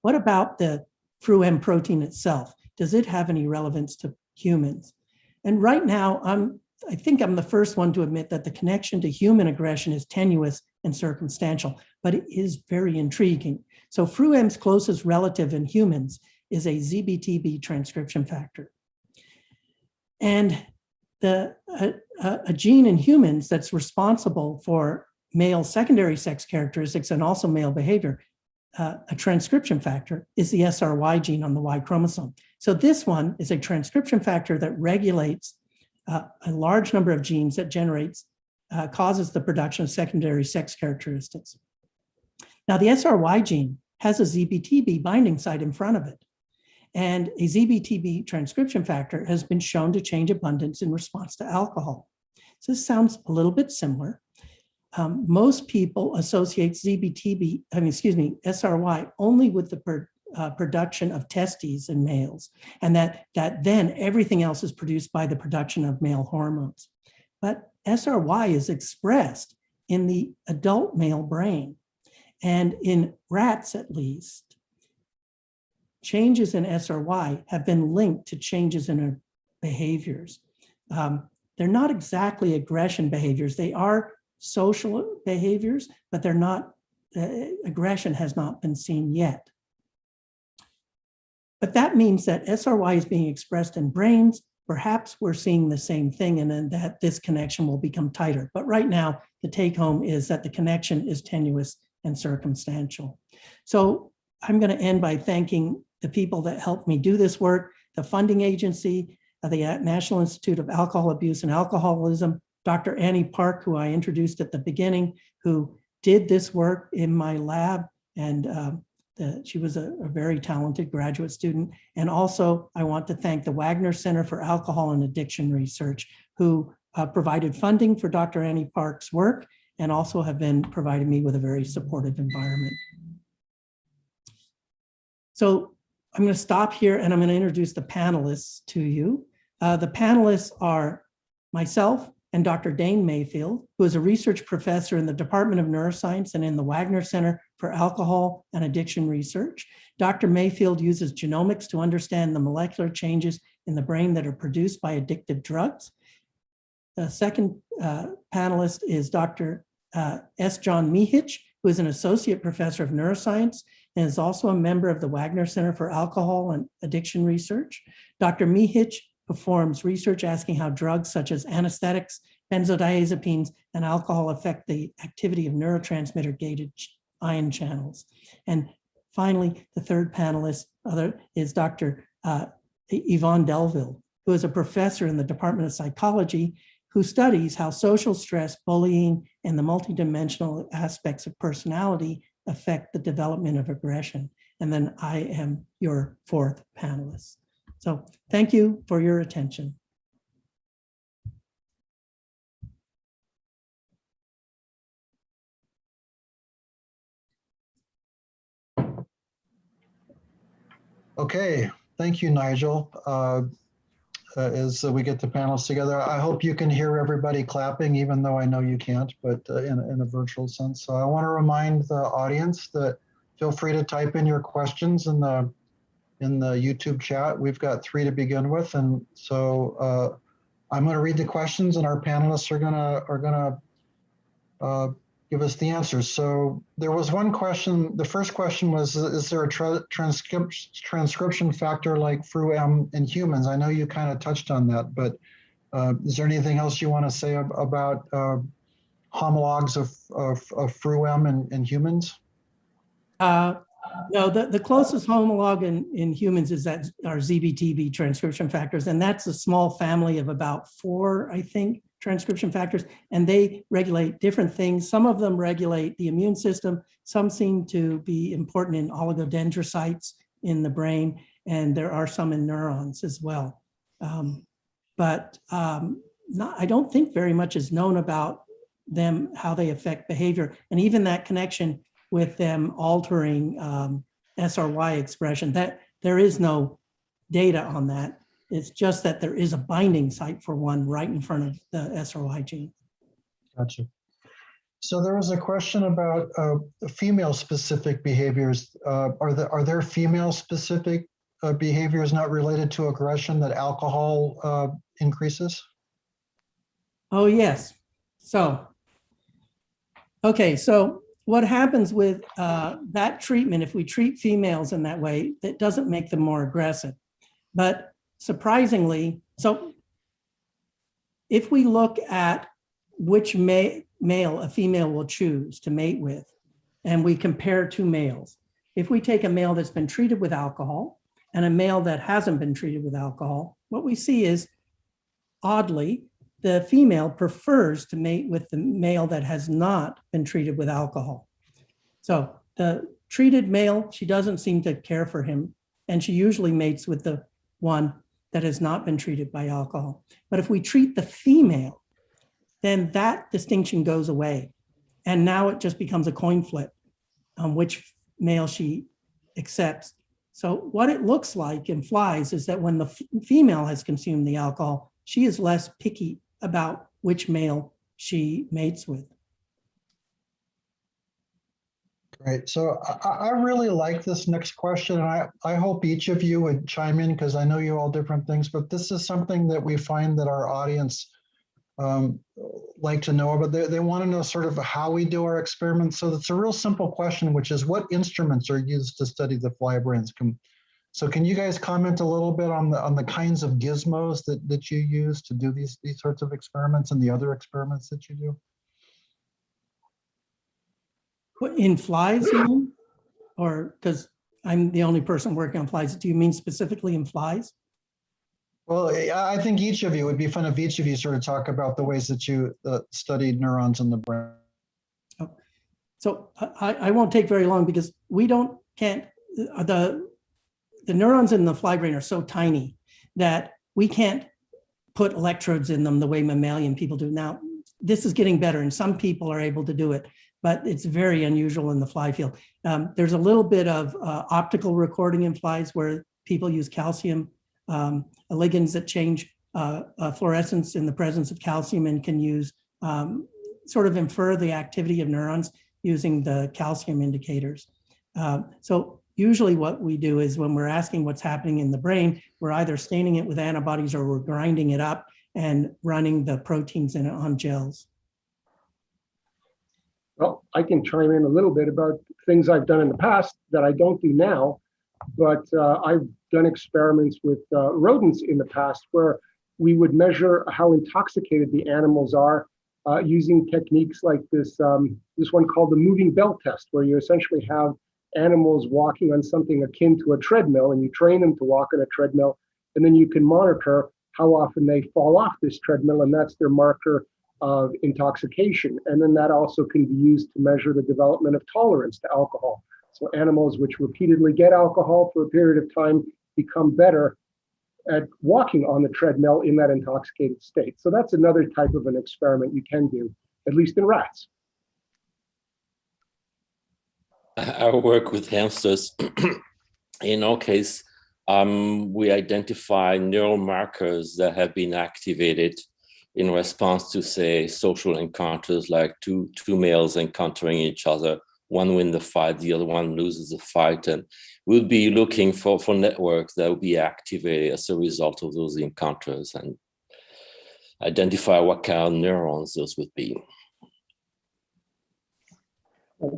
What about the FRUM protein itself? Does it have any relevance to humans? And right now, I think I'm the first one to admit that the connection to human aggression is tenuous and circumstantial, but it is very intriguing. So FRUM's closest relative in humans is a ZBTB transcription factor. And a gene in humans that's responsible for male secondary sex characteristics and also male behavior, a transcription factor, is the SRY gene on the Y chromosome. So this one is a transcription factor that regulates a large number of genes that causes the production of secondary sex characteristics. Now, the SRY gene has a ZBTB binding site in front of it. And a ZBTB transcription factor has been shown to change abundance in response to alcohol. So this sounds a little bit similar. Most people associate SRY only with the production of testes in males, and that then everything else is produced by the production of male hormones. But SRY is expressed in the adult male brain, and in rats at least, changes in SRY have been linked to changes in our behaviors. They're not exactly aggression behaviors. They are social behaviors, but they're not, aggression has not been seen yet. But that means that SRY is being expressed in brains. Perhaps we're seeing the same thing, and then that this connection will become tighter. But right now, the take home is that the connection is tenuous and circumstantial. So I'm going to end by thanking the people that helped me do this work, the funding agency, the National Institute of Alcohol Abuse and Alcoholism, Dr. Annie Park, who I introduced at the beginning, who did this work in my lab, and she was a very talented graduate student. And also, I want to thank the Wagner Center for Alcohol and Addiction Research, who provided funding for Dr. Annie Park's work and also have been providing me with a very supportive environment. So I'm going to stop here and I'm going to introduce the panelists to you. The panelists are myself and Dr. Dane Mayfield, who is a research professor in the Department of Neuroscience and in the Wagner Center for Alcohol and Addiction Research. Dr. Mayfield uses genomics to understand the molecular changes in the brain that are produced by addictive drugs. The second panelist is Dr. S. John Mihich, who is an associate professor of neuroscience and is also a member of the Wagner Center for Alcohol and Addiction Research. Dr. Mihich performs research asking how drugs such as anesthetics, benzodiazepines, and alcohol affect the activity of neurotransmitter-gated ion channels. And finally, the third panelist is Dr. Yvonne Delville, who is a professor in the Department of Psychology, who studies how social stress, bullying, and the multidimensional aspects of personality affect the development of aggression. And then I am your fourth panelist. So thank you for your attention. Okay, thank you, Nigel. As we get the panels together, I hope you can hear everybody clapping, even though I know you can't, but in a virtual sense. So I want to remind the audience that feel free to type in your questions in the YouTube chat. We've got 3 to begin with, and so I'm going to read the questions, and our panelists are gonna give us the answers. So there was one question. The first question was, is there a transcription factor like Fru-M in humans? I know you kind of touched on that, but is there anything else you want to say about homologs of Fru-M in humans? No, the closest homolog in humans is that our ZBTB transcription factors, and that's a small family of about 4, I think, transcription factors, and they regulate different things. Some of them regulate the immune system. Some seem to be important in oligodendrocytes in the brain, and there are some in neurons as well. I don't think very much is known about them, how they affect behavior, and even that connection with them altering SRY expression, that there is no data on that. It's just that there is a binding site for one right in front of the SRY gene. Gotcha. So there was a question about female-specific behaviors. Are there female-specific behaviors not related to aggression that alcohol increases? Oh, yes. So, okay, so what happens with that treatment, if we treat females in that way, that doesn't make them more aggressive. But surprisingly, so if we look at which male a female will choose to mate with, and we compare 2 males, if we take a male that's been treated with alcohol and a male that hasn't been treated with alcohol, what we see is, oddly, the female prefers to mate with the male that has not been treated with alcohol. So the treated male, she doesn't seem to care for him, and she usually mates with the one that has not been treated by alcohol. But if we treat the female, then that distinction goes away. And now it just becomes a coin flip on which male she accepts. So what it looks like in flies is that when the female has consumed the alcohol, she is less picky about which male she mates with. Great. So I really like this next question. And I hope each of you would chime in because I know you all different things, but this is something that we find that our audience like to know about. They want to know sort of how we do our experiments. So it's a real simple question, which is what instruments are used to study the fly brains? So can you guys comment a little bit on the kinds of gizmos that you use to do these sorts of experiments and the other experiments that you do? In flies, you mean? Or because I'm the only person working on flies, do you mean specifically in flies? Well, I think each of you, would be fun if each of you sort of talk about the ways that you studied neurons in the brain. Oh. So I won't take very long because the neurons in the fly brain are so tiny that we can't put electrodes in them the way mammalian people do. Now, this is getting better and some people are able to do it, but it's very unusual in the fly field. There's a little bit of optical recording in flies where people use calcium ligands that change fluorescence in the presence of calcium and can use sort of infer the activity of neurons using the calcium indicators. So usually what we do is when we're asking what's happening in the brain, we're either staining it with antibodies or we're grinding it up and running the proteins in it on gels. Well, I can chime in a little bit about things I've done in the past that I don't do now, but I've done experiments with rodents in the past where we would measure how intoxicated the animals are using techniques like this one called the moving bell test, where you essentially have animals walking on something akin to a treadmill, and you train them to walk on a treadmill, and then you can monitor how often they fall off this treadmill, and that's their marker of intoxication. And then that also can be used to measure the development of tolerance to alcohol. So animals which repeatedly get alcohol for a period of time become better at walking on the treadmill in that intoxicated state. So that's another type of an experiment you can do, at least in rats. I work with hamsters. In our case, we identify neural markers that have been activated in response to, say, social encounters, like two males encountering each other. One wins the fight, the other one loses the fight. And we'll be looking for networks that will be activated as a result of those encounters and identify what kind of neurons those would be.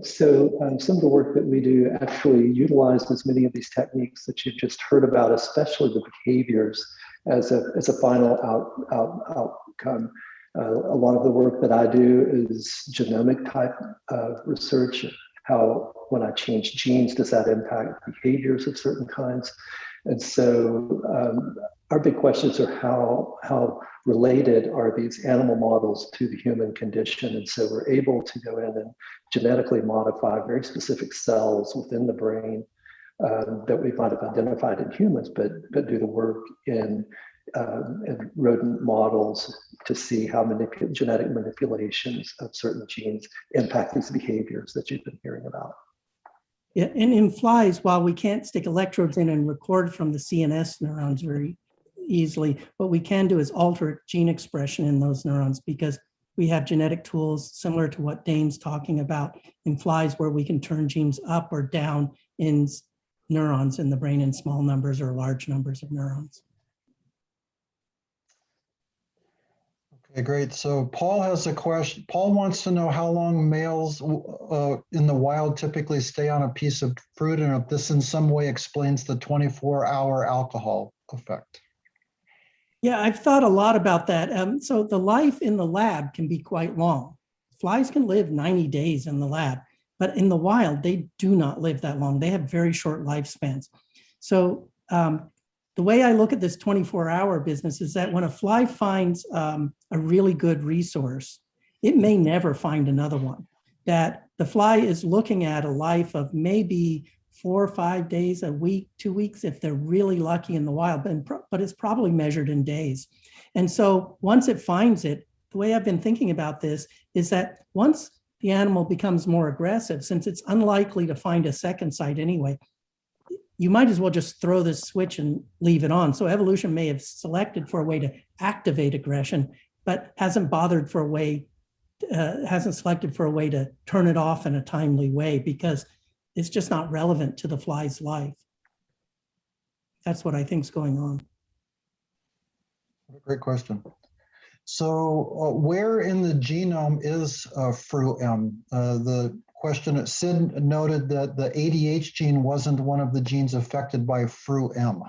Some of the work that we do actually utilizes many of these techniques that you've just heard about, especially the behaviors as a final outcome. A lot of the work that I do is genomic type of research. How, when I change genes, does that impact behaviors of certain kinds? And so our big questions are how related are these animal models to the human condition? And so we're able to go in and genetically modify very specific cells within the brain that we might have identified in humans, but do the work in rodent models to see how genetic manipulations of certain genes impact these behaviors that you've been hearing about. Yeah, and in flies, while we can't stick electrodes in and record from the CNS neurons very easily, what we can do is alter gene expression in those neurons, because we have genetic tools similar to what Dane's talking about in flies, where we can turn genes up or down in neurons in the brain in small numbers or large numbers of neurons. Okay, great. So Paul has a question. Paul wants to know how long males in the wild typically stay on a piece of fruit, and if this in some way explains the 24-hour alcohol effect. Yeah, I've thought a lot about that. So the life in the lab can be quite long. Flies can live 90 days in the lab, but in the wild, they do not live that long. They have very short lifespans. So the way I look at this 24-hour business is that when a fly finds a really good resource, it may never find another one. That the fly is looking at a life of maybe 4 or 5 days, a week, 2 weeks, if they're really lucky in the wild, but it's probably measured in days. And so once it finds it, the way I've been thinking about this is that once the animal becomes more aggressive, since it's unlikely to find a second site anyway, you might as well just throw this switch and leave it on. So evolution may have selected for a way to activate aggression, but hasn't bothered for a way, hasn't selected for a way to turn it off in a timely way, because it's just not relevant to the fly's life. That's what I think is going on. Great question. So where in the genome is Fru-M? The question, Sid noted that the ADH gene wasn't one of the genes affected by Fru-M.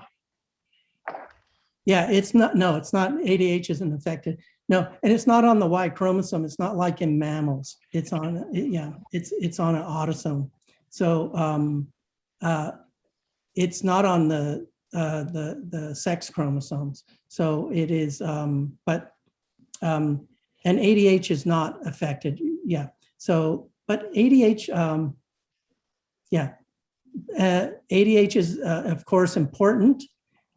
Yeah, it's not, no, it's not, ADH isn't affected. No, and it's not on the Y chromosome. It's not like in mammals. It's on, yeah, it's on an autosome. So it's not on the sex chromosomes. So it is, and ADH is not affected. Yeah. So, but ADH, ADH is of course important.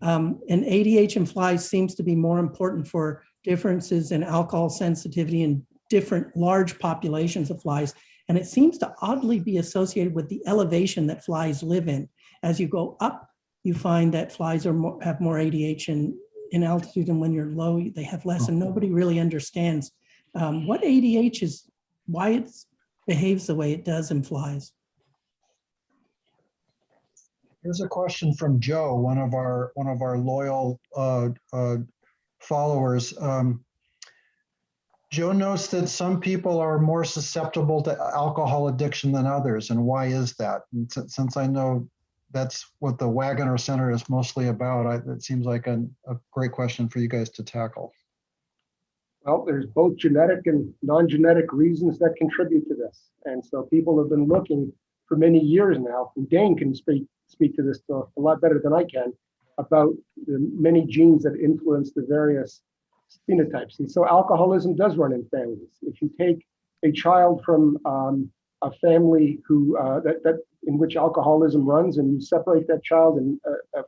And ADH in flies seems to be more important for differences in alcohol sensitivity in different large populations of flies. And it seems to oddly be associated with the elevation that flies live in. As you go up, you find that flies are have more ADH in altitude, and when you're low, they have less, and nobody really understands what ADH is, why it behaves the way it does in flies. Here's a question from Joe, one of our loyal followers. Joe notes that some people are more susceptible to alcohol addiction than others, and why is that? And since I know that's what the Wagner Center is mostly about, it seems like a great question for you guys to tackle. Well, there's both genetic and non-genetic reasons that contribute to this. And so people have been looking for many years now, and Dane can speak to this a lot better than I can, about the many genes that influence the various phenotypes. And so alcoholism does run in families. If you take a child from a family who in which alcoholism runs, and you separate that child and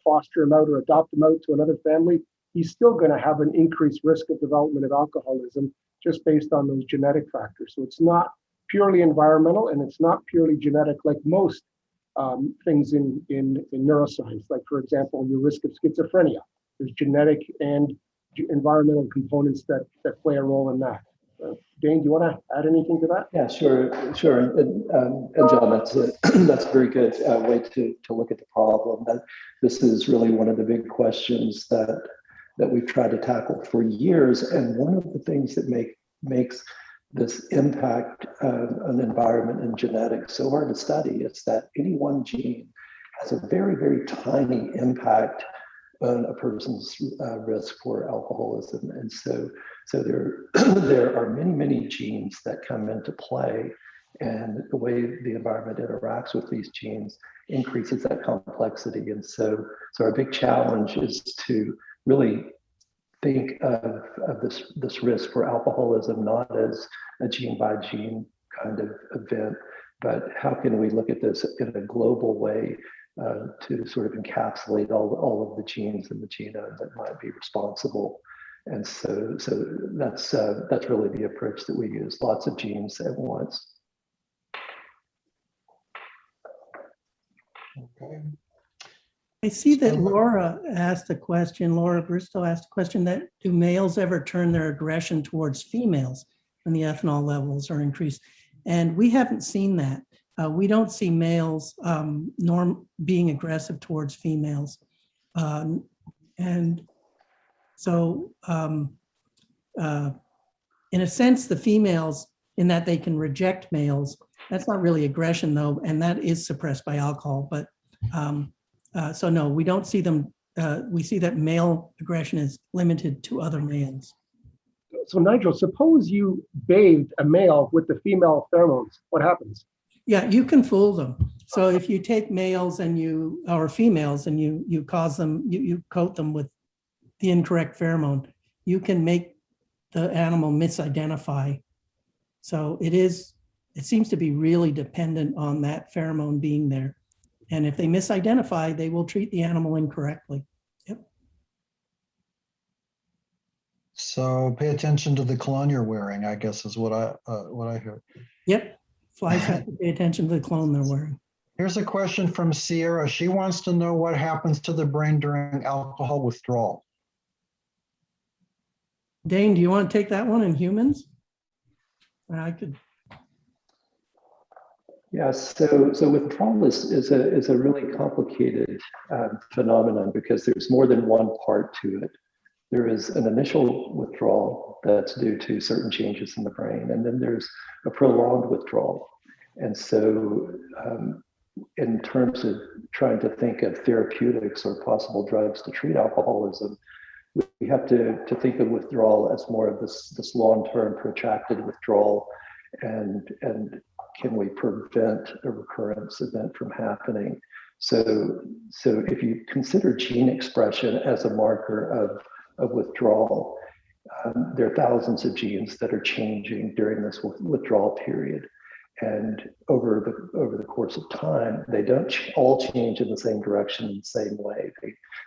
foster him out or adopt him out to another family, he's still going to have an increased risk of development of alcoholism just based on those genetic factors. So it's not purely environmental, and it's not purely genetic like most things in neuroscience. Like, for example, your risk of schizophrenia, there's genetic and environmental components that play a role in that. Dane, do you want to add anything to that? Yeah, sure. And John, that's a very good way to look at the problem. That this is really one of the big questions that we've tried to tackle for years. And one of the things that makes this impact on environment and genetics so hard to study. It's that any one gene has a very, very tiny impact on a person's risk for alcoholism. And so there, there are many, many genes that come into play, and the way the environment interacts with these genes increases that complexity. And so our big challenge is to really think of this risk for alcoholism not as a gene by gene kind of event, but how can we look at this in a global way to sort of encapsulate all of the genes in the genome that might be responsible. And so that's really the approach that we use, lots of genes at once. Okay. I see that Laura asked a question, Laura Bristow asked a question that, do males ever turn their aggression towards females when the ethanol levels are increased? And we haven't seen that. We don't see males being aggressive towards females. And so in a sense, the females, in that they can reject males, that's not really aggression though, and that is suppressed by alcohol. But so no, we don't see them. We see that male aggression is limited to other males. So Nigel, suppose you bathed a male with the female pheromones. What happens? Yeah, you can fool them. So if you take males and or females and you cause them, you coat them with the incorrect pheromone, you can make the animal misidentify. So it seems to be really dependent on that pheromone being there. And if they misidentify, they will treat the animal incorrectly. Yep. So pay attention to the cologne you're wearing, I guess is what I heard. Yep. Flies have to pay attention to the clone they're wearing. Here's a question from Sierra. She wants to know what happens to the brain during alcohol withdrawal. Dane, do you want to take that one in humans? I could. Yeah, so withdrawal is a really complicated phenomenon because there's more than one part to it. There is an initial withdrawal that's due to certain changes in the brain, and then there's a prolonged withdrawal. And so in terms of trying to think of therapeutics or possible drugs to treat alcoholism, we have to think of withdrawal as more of this long-term protracted withdrawal, and can we prevent a recurrence event from happening? So if you consider gene expression as a marker of withdrawal, there are thousands of genes that are changing during this withdrawal period. And over the course of time, they don't all change in the same direction in the same way.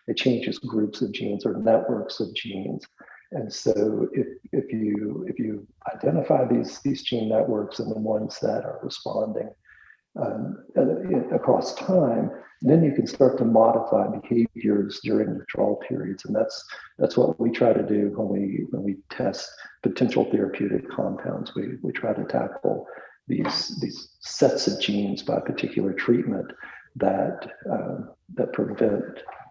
They change as groups of genes or networks of genes. And so if you identify these gene networks and the ones that are responding across time, then you can start to modify behaviors during withdrawal periods. And that's what we try to do when we test potential therapeutic compounds. We try to tackle these sets of genes by particular treatment that prevent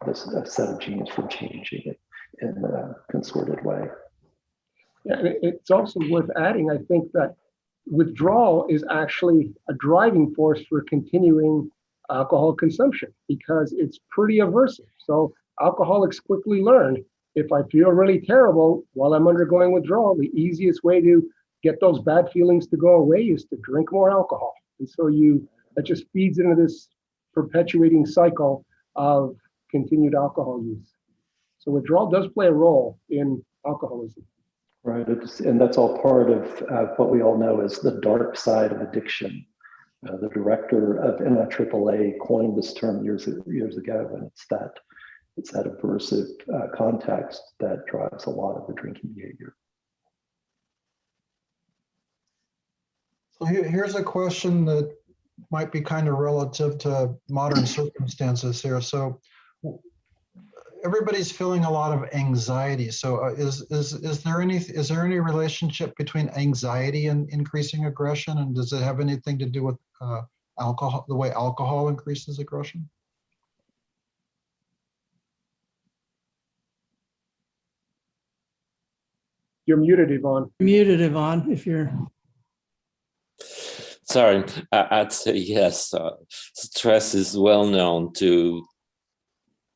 this set of genes from changing in a consorted way. Yeah, and it's also worth adding, I think, that withdrawal is actually a driving force for continuing alcohol consumption because it's pretty aversive. So alcoholics quickly learn, if I feel really terrible while I'm undergoing withdrawal, the easiest way to get those bad feelings to go away is to drink more alcohol. And so that just feeds into this perpetuating cycle of continued alcohol use. So withdrawal does play a role in alcoholism. Right, and that's all part of what we all know as the dark side of addiction. The director of NIAAA coined this term years ago, and it's that aversive context that drives a lot of the drinking behavior. So here's a question that might be kind of relative to modern circumstances here. So everybody's feeling a lot of anxiety. So is there any relationship between anxiety and increasing aggression? And does it have anything to do with alcohol, the way alcohol increases aggression? You're muted, Yvonne. Muted, Yvonne, if you're Sorry, I'd say yes. Stress is well known to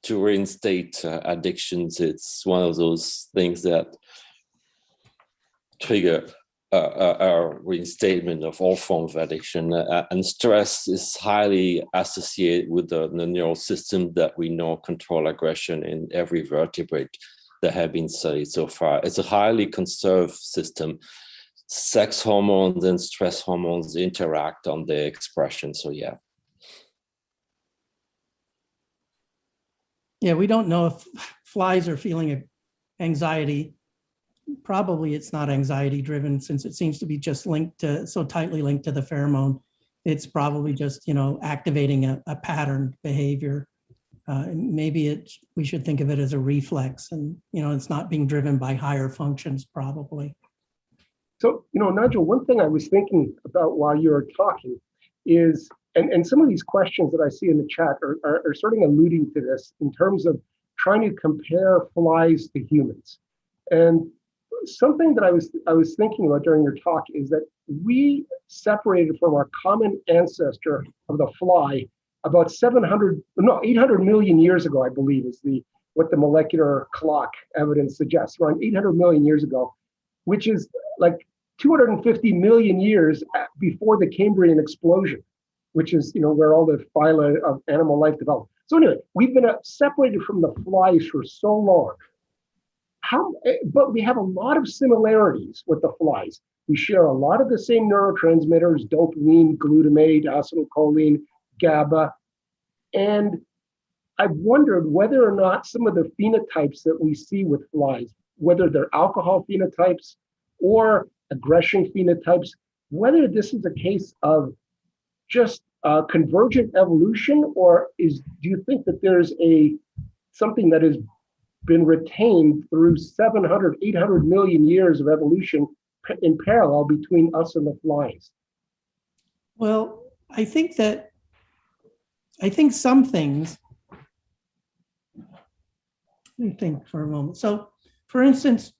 reinstate addictions. It's one of those things that trigger a reinstatement of all forms of addiction. And stress is highly associated with the neural system that we know control aggression in every vertebrate that have been studied so far. It's a highly conserved system. Sex hormones and stress hormones interact on the expression. So yeah. Yeah, we don't know if flies are feeling anxiety. Probably it's not anxiety driven, since it seems to be just linked to, so tightly linked to the pheromone. It's probably just, activating a pattern behavior. Maybe we should think of it as a reflex, and, it's not being driven by higher functions probably. So, Nigel, one thing I was thinking about while you were talking is, and some of these questions that I see in the chat are sort of alluding to this in terms of trying to compare flies to humans. And something that I was thinking about during your talk is that we separated from our common ancestor of the fly about 800 million years ago, I believe, is what the molecular clock evidence suggests, around 800 million years ago, which is like 250 million years before the Cambrian explosion, which is where all the phyla of animal life developed. So anyway, we've been separated from the flies for so long. But we have a lot of similarities with the flies. We share a lot of the same neurotransmitters: dopamine, glutamate, acetylcholine, GABA. And I've wondered whether or not some of the phenotypes that we see with flies, whether they're alcohol phenotypes or aggression phenotypes, whether this is a case of just convergent evolution, or do you think that there's something that has been retained through 700, 800 million years of evolution in parallel between us and the flies? Well, I think some things, let me think for a moment. So for instance,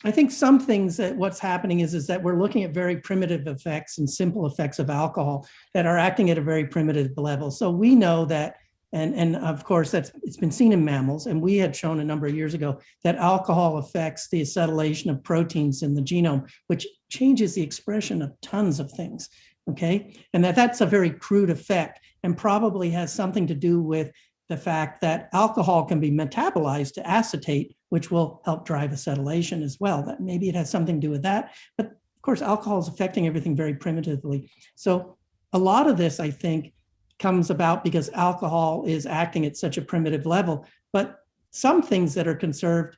I think some things that what's happening is that we're looking at very primitive effects and simple effects of alcohol that are acting at a very primitive level. So we know that, and of course it's been seen in mammals, and we had shown a number of years ago that alcohol affects the acetylation of proteins in the genome, which changes the expression of tons of things, okay? And that's a very crude effect, and probably has something to do with the fact that alcohol can be metabolized to acetate, which will help drive acetylation as well. That maybe it has something to do with that. But of course, alcohol is affecting everything very primitively. So a lot of this, I think, comes about because alcohol is acting at such a primitive level. But some things that are conserved,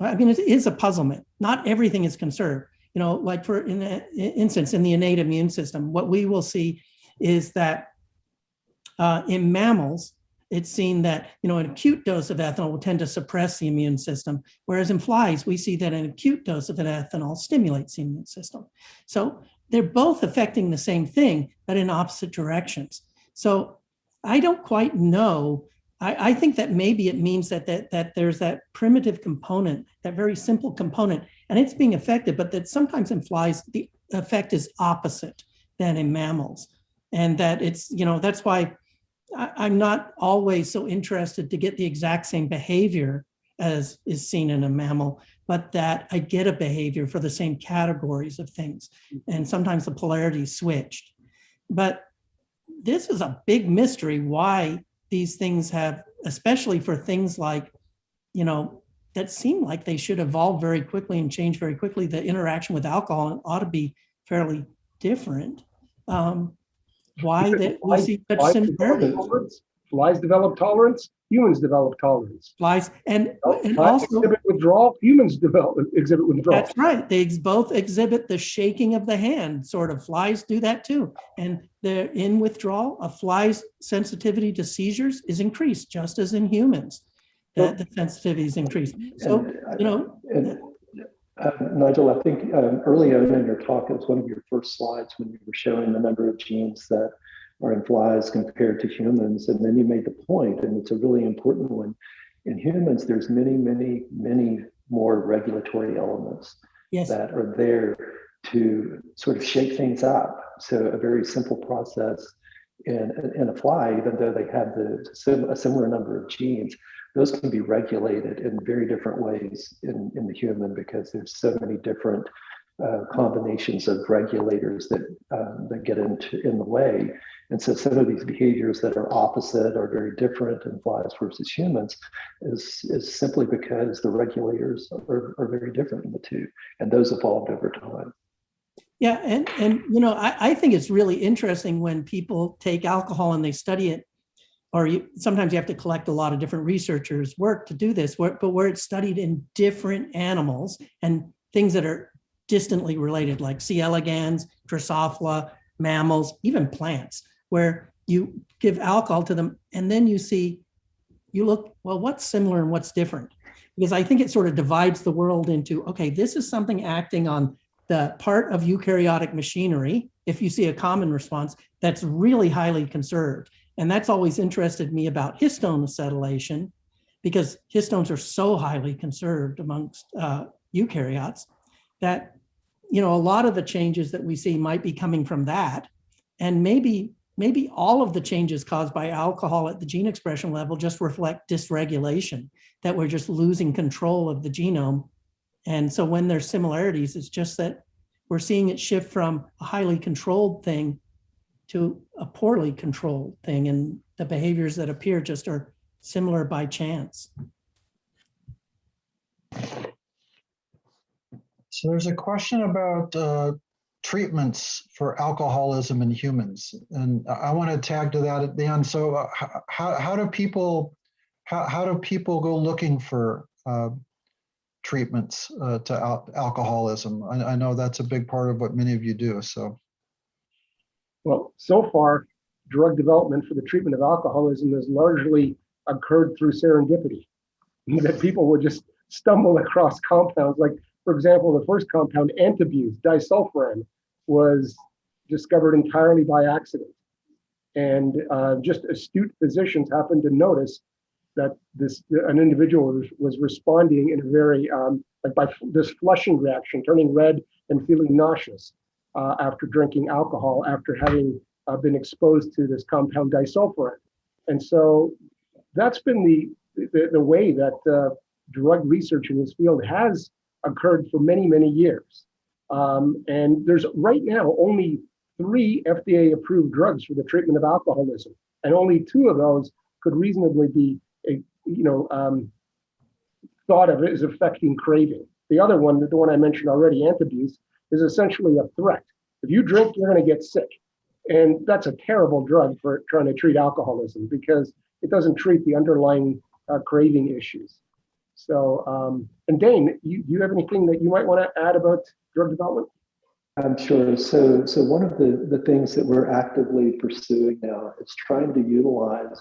I mean, it is a puzzlement. Not everything is conserved. Like for instance, in the innate immune system, what we will see is that in mammals, it's seen that an acute dose of ethanol will tend to suppress the immune system, whereas in flies, we see that an acute dose of an ethanol stimulates the immune system. So they're both affecting the same thing, but in opposite directions. So I don't quite know. I think that maybe it means that there's that primitive component, that very simple component, and it's being affected, but that sometimes in flies, the effect is opposite than in mammals. And that it's, that's why I'm not always so interested to get the exact same behavior as is seen in a mammal, but that I get a behavior for the same categories of things. And sometimes the polarity is switched. But this is a big mystery why these things have, especially for things like, that seem like they should evolve very quickly and change very quickly. The interaction with alcohol ought to be fairly different. Why that we see such similarities. Flies develop tolerance, humans develop tolerance. Flies and Flies also exhibit withdrawal, humans exhibit withdrawal. That's right. They both exhibit the shaking of the hand, sort of. Flies do that too. And they're in withdrawal. A fly's sensitivity to seizures is increased, just as in humans. The sensitivity is increased. So, Nigel, I think early on in your talk, it was one of your first slides when you were showing the number of genes that are in flies compared to humans. And then you made the point, and it's a really important one. In humans, there's many, many, many more regulatory elements yes, that are there to sort of shake things up. So a very simple process in a fly, even though they have a similar number of genes, those can be regulated in very different ways in the human, because there's so many different combinations of regulators that get in the way. And so some of these behaviors that are opposite or very different in flies versus humans is simply because the regulators are very different in the two, and those evolved over time. Yeah, and you know, I think it's really interesting when people take alcohol and they study it, or sometimes you have to collect a lot of different researchers' work to do this, but where it's studied in different animals and things that are distantly related, like C. elegans, Drosophila, mammals, even plants, where you give alcohol to them and then you look, well, what's similar and what's different? Because I think it sort of divides the world into, okay, this is something acting on the part of eukaryotic machinery, if you see a common response, that's really highly conserved. And that's always interested me about histone acetylation, because histones are so highly conserved amongst eukaryotes that, you know, a lot of the changes that we see might be coming from that. And maybe all of the changes caused by alcohol at the gene expression level just reflect dysregulation, that we're just losing control of the genome. And so when there's similarities, it's just that we're seeing it shift from a highly controlled thing to a poorly controlled thing. And the behaviors that appear just are similar by chance. So there's a question about treatments for alcoholism in humans, and I want to tag to that at the end. So how do people go looking for treatments to alcoholism? I know that's a big part of what many of you do. So, well, so far, drug development for the treatment of alcoholism has largely occurred through serendipity, that people would just stumble across compounds. Like, for example, the first compound, antabuse, disulfiram, was discovered entirely by accident. And just astute physicians happened to notice that an individual was responding in a very, like by this flushing reaction, turning red and feeling nauseous after drinking alcohol, after having been exposed to this compound disulfiram. And so that's been the way that drug research in this field has occurred for many, many years. And there's right now only 3 FDA-approved drugs for the treatment of alcoholism, and only 2 of those could reasonably be, thought of as affecting craving. The other one, the one I mentioned already, antabuse, is essentially a threat. If you drink, you're going to get sick, and that's a terrible drug for trying to treat alcoholism, because it doesn't treat the underlying craving issues. So, and Dane, you have anything that you might want to add about drug development? I'm sure. So one of the things that we're actively pursuing now is trying to utilize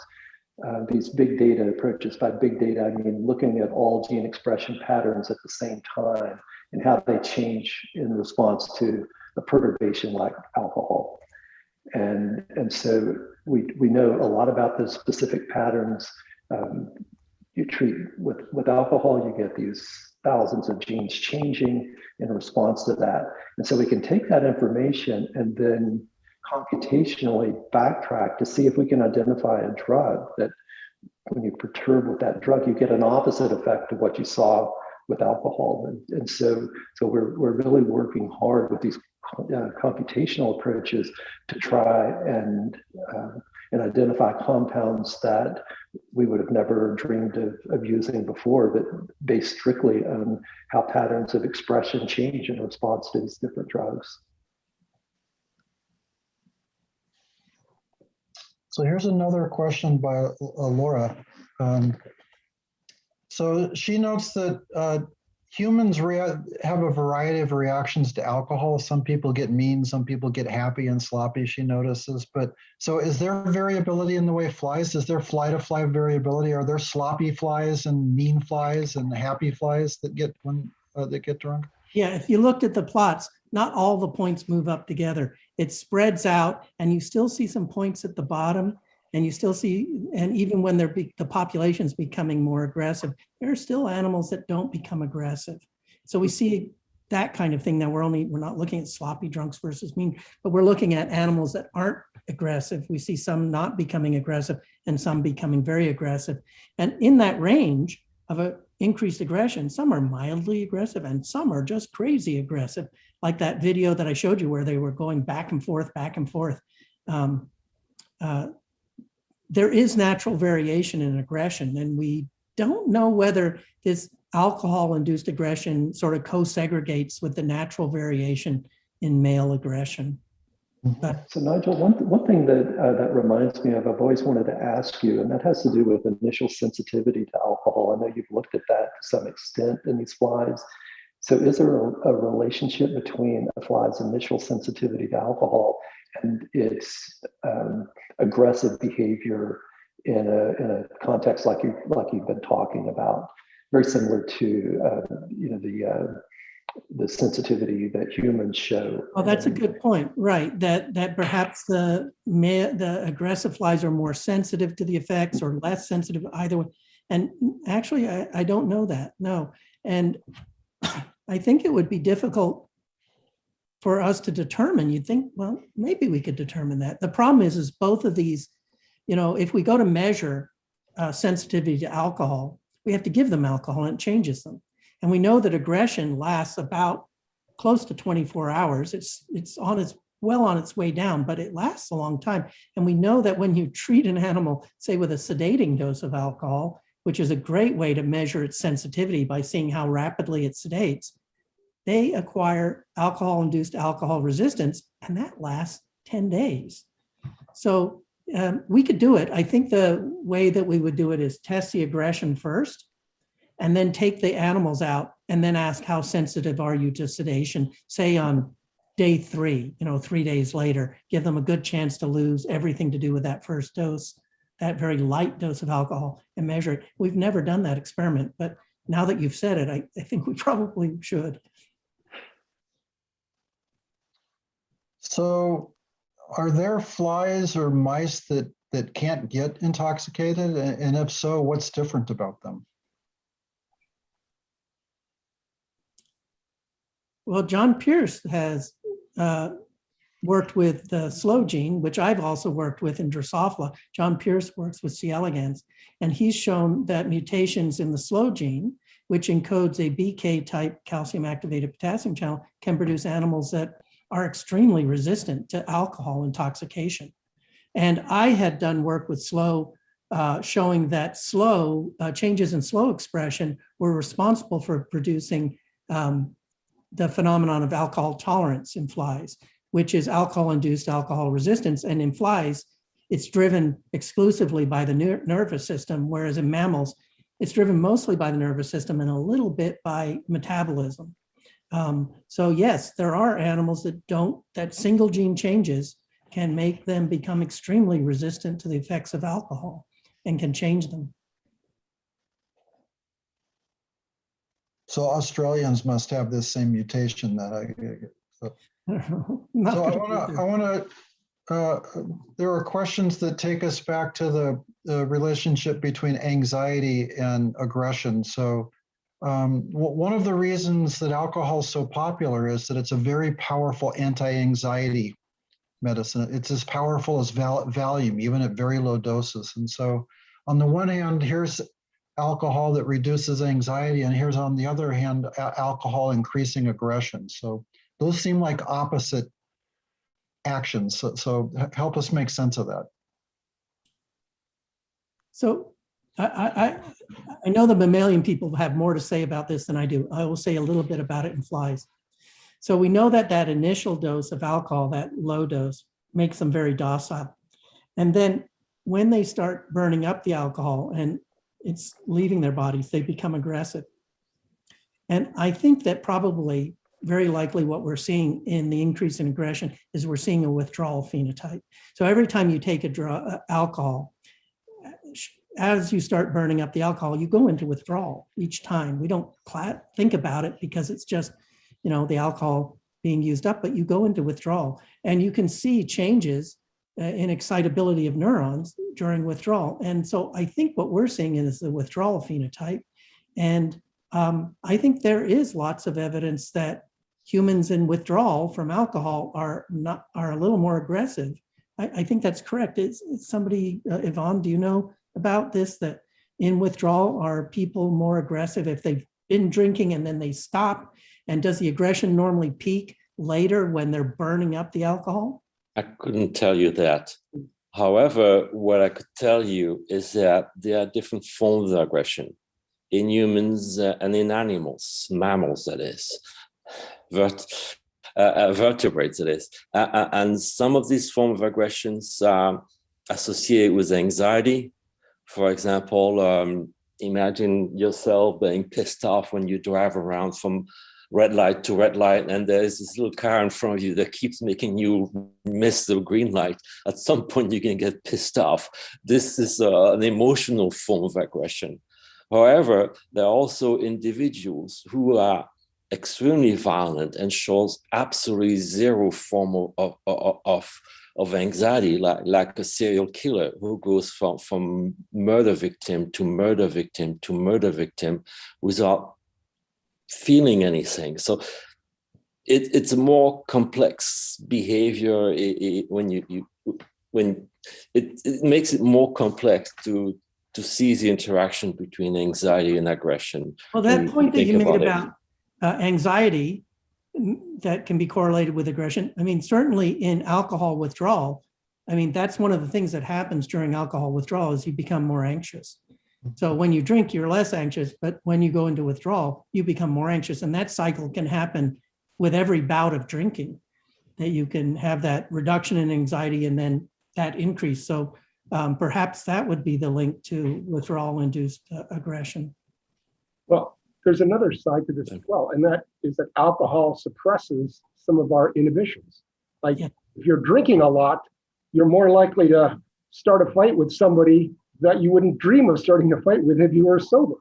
these big data approaches. By big data, I mean looking at all gene expression patterns at the same time and how they change in response to a perturbation like alcohol. And so we know a lot about those specific patterns. You treat with alcohol, you get these thousands of genes changing in response to that. And so we can take that information and then computationally backtrack to see if we can identify a drug that when you perturb with that drug, you get an opposite effect of what you saw with alcohol. And so we're really working hard with these computational approaches to try and identify compounds that we would have never dreamed of using before, but based strictly on how patterns of expression change in response to these different drugs. So here's another question by Laura. So she notes that humans have a variety of reactions to alcohol. Some people get mean, some people get happy and sloppy, she notices. But so is there variability in the way flies? Is there fly-to-fly variability? Are there sloppy flies and mean flies and happy flies that get drunk? Yeah, if you looked at the plots, not all the points move up together. It spreads out, and you still see some points at the bottom, and you still see, and even when the population's becoming more aggressive, there are still animals that don't become aggressive. So we see that kind of thing. Now we're not looking at sloppy drunks versus mean, but we're looking at animals that aren't aggressive. We see some not becoming aggressive and some becoming very aggressive. And in that range of a increased aggression, some are mildly aggressive and some are just crazy aggressive, like that video that I showed you where they were going back and forth, back and forth. There is natural variation in aggression, and we don't know whether this alcohol-induced aggression sort of co-segregates with the natural variation in male aggression. But, so Nigel, one thing that that reminds me of, I've always wanted to ask you, and that has to do with initial sensitivity to alcohol. I know you've looked at that to some extent in these flies. So is there a relationship between a fly's initial sensitivity to alcohol and its aggressive behavior in a context like you've been talking about, very similar to the sensitivity that humans show? Oh, that's a good point, right? That perhaps the aggressive flies are more sensitive to the effects or less sensitive either way. And actually, I don't know that, no. And I think it would be difficult for us to determine. You'd think, well, maybe we could determine that. The problem is both of these, if we go to measure sensitivity to alcohol, we have to give them alcohol and it changes them. And we know that aggression lasts about close to 24 hours. It's well on its way down, but it lasts a long time. And we know that when you treat an animal, say with a sedating dose of alcohol, which is a great way to measure its sensitivity by seeing how rapidly it sedates, they acquire alcohol-induced alcohol resistance, and that lasts 10 days. So we could do it. I think the way that we would do it is test the aggression first, and then take the animals out and then ask how sensitive are you to sedation, say on day 3, 3 days later, give them a good chance to lose everything to do with that first dose, that very light dose of alcohol, and measure it. We've never done that experiment, but now that you've said it, I think we probably should. So are there flies or mice that can't get intoxicated? And if so, what's different about them? Well, John Pierce has worked with the slow gene, which I've also worked with in Drosophila. John Pierce works with C. elegans, and he's shown that mutations in the slow gene, which encodes a BK type calcium activated potassium channel, can produce animals that are extremely resistant to alcohol intoxication. And I had done work with slow, showing that slow changes in slow expression were responsible for producing the phenomenon of alcohol tolerance in flies, which is alcohol-induced alcohol resistance. And in flies, it's driven exclusively by the nervous system, whereas in mammals, it's driven mostly by the nervous system and a little bit by metabolism. So yes, there are animals that single gene changes can make them become extremely resistant to the effects of alcohol and can change them. So Australians must have this same mutation that there are questions that take us back to the relationship between anxiety and aggression. So one of the reasons that alcohol is so popular is that it's a very powerful anti-anxiety medicine. It's as powerful as Valium, even at very low doses. And so on the one hand, here's alcohol that reduces anxiety, and here's on the other hand, alcohol increasing aggression. So those seem like opposite actions. So help us make sense of that. So I know the mammalian people have more to say about this than I do. I will say a little bit about it in flies. So we know that that initial dose of alcohol, that low dose, makes them very docile. And then when they start burning up the alcohol and it's leaving their bodies, they become aggressive. And I think that probably very likely what we're seeing in the increase in aggression is we're seeing a withdrawal phenotype. So every time you take alcohol, as you start burning up the alcohol, you go into withdrawal each time. We don't think about it because it's just, the alcohol being used up, but you go into withdrawal and you can see changes in excitability of neurons during withdrawal. And so I think what we're seeing is the withdrawal phenotype. And I think there is lots of evidence that humans in withdrawal from alcohol are a little more aggressive. I think that's correct. It's somebody, Yvonne, do you know about this, that in withdrawal are people more aggressive if they've been drinking and then they stop? And does the aggression normally peak later when they're burning up the alcohol? I couldn't tell you that. However, what I could tell you is that there are different forms of aggression in humans and in animals, mammals, that is, vertebrates, that is. And some of these forms of aggressions are associated with anxiety. For example, imagine yourself being pissed off when you drive around from red light to red light, and there's this little car in front of you that keeps making you miss the green light. At some point, you're going to get pissed off. This is an emotional form of aggression. However, there are also individuals who are extremely violent and shows absolutely zero form of anxiety, like a serial killer who goes from murder victim to murder victim to murder victim without feeling anything. So it's a more complex behavior. It makes it more complex to see the interaction between anxiety and aggression. Well, that point that you made about anxiety that can be correlated with aggression. I mean, certainly in alcohol withdrawal, I mean, that's one of the things that happens during alcohol withdrawal is you become more anxious. So when you drink, you're less anxious, but when you go into withdrawal, you become more anxious. And that cycle can happen with every bout of drinking, that you can have that reduction in anxiety and then that increase. So perhaps that would be the link to withdrawal-induced aggression. Well, there's another side to this as well, and that is that alcohol suppresses some of our inhibitions. Like if you're drinking a lot, you're more likely to start a fight with somebody that you wouldn't dream of starting a fight with if you were sober.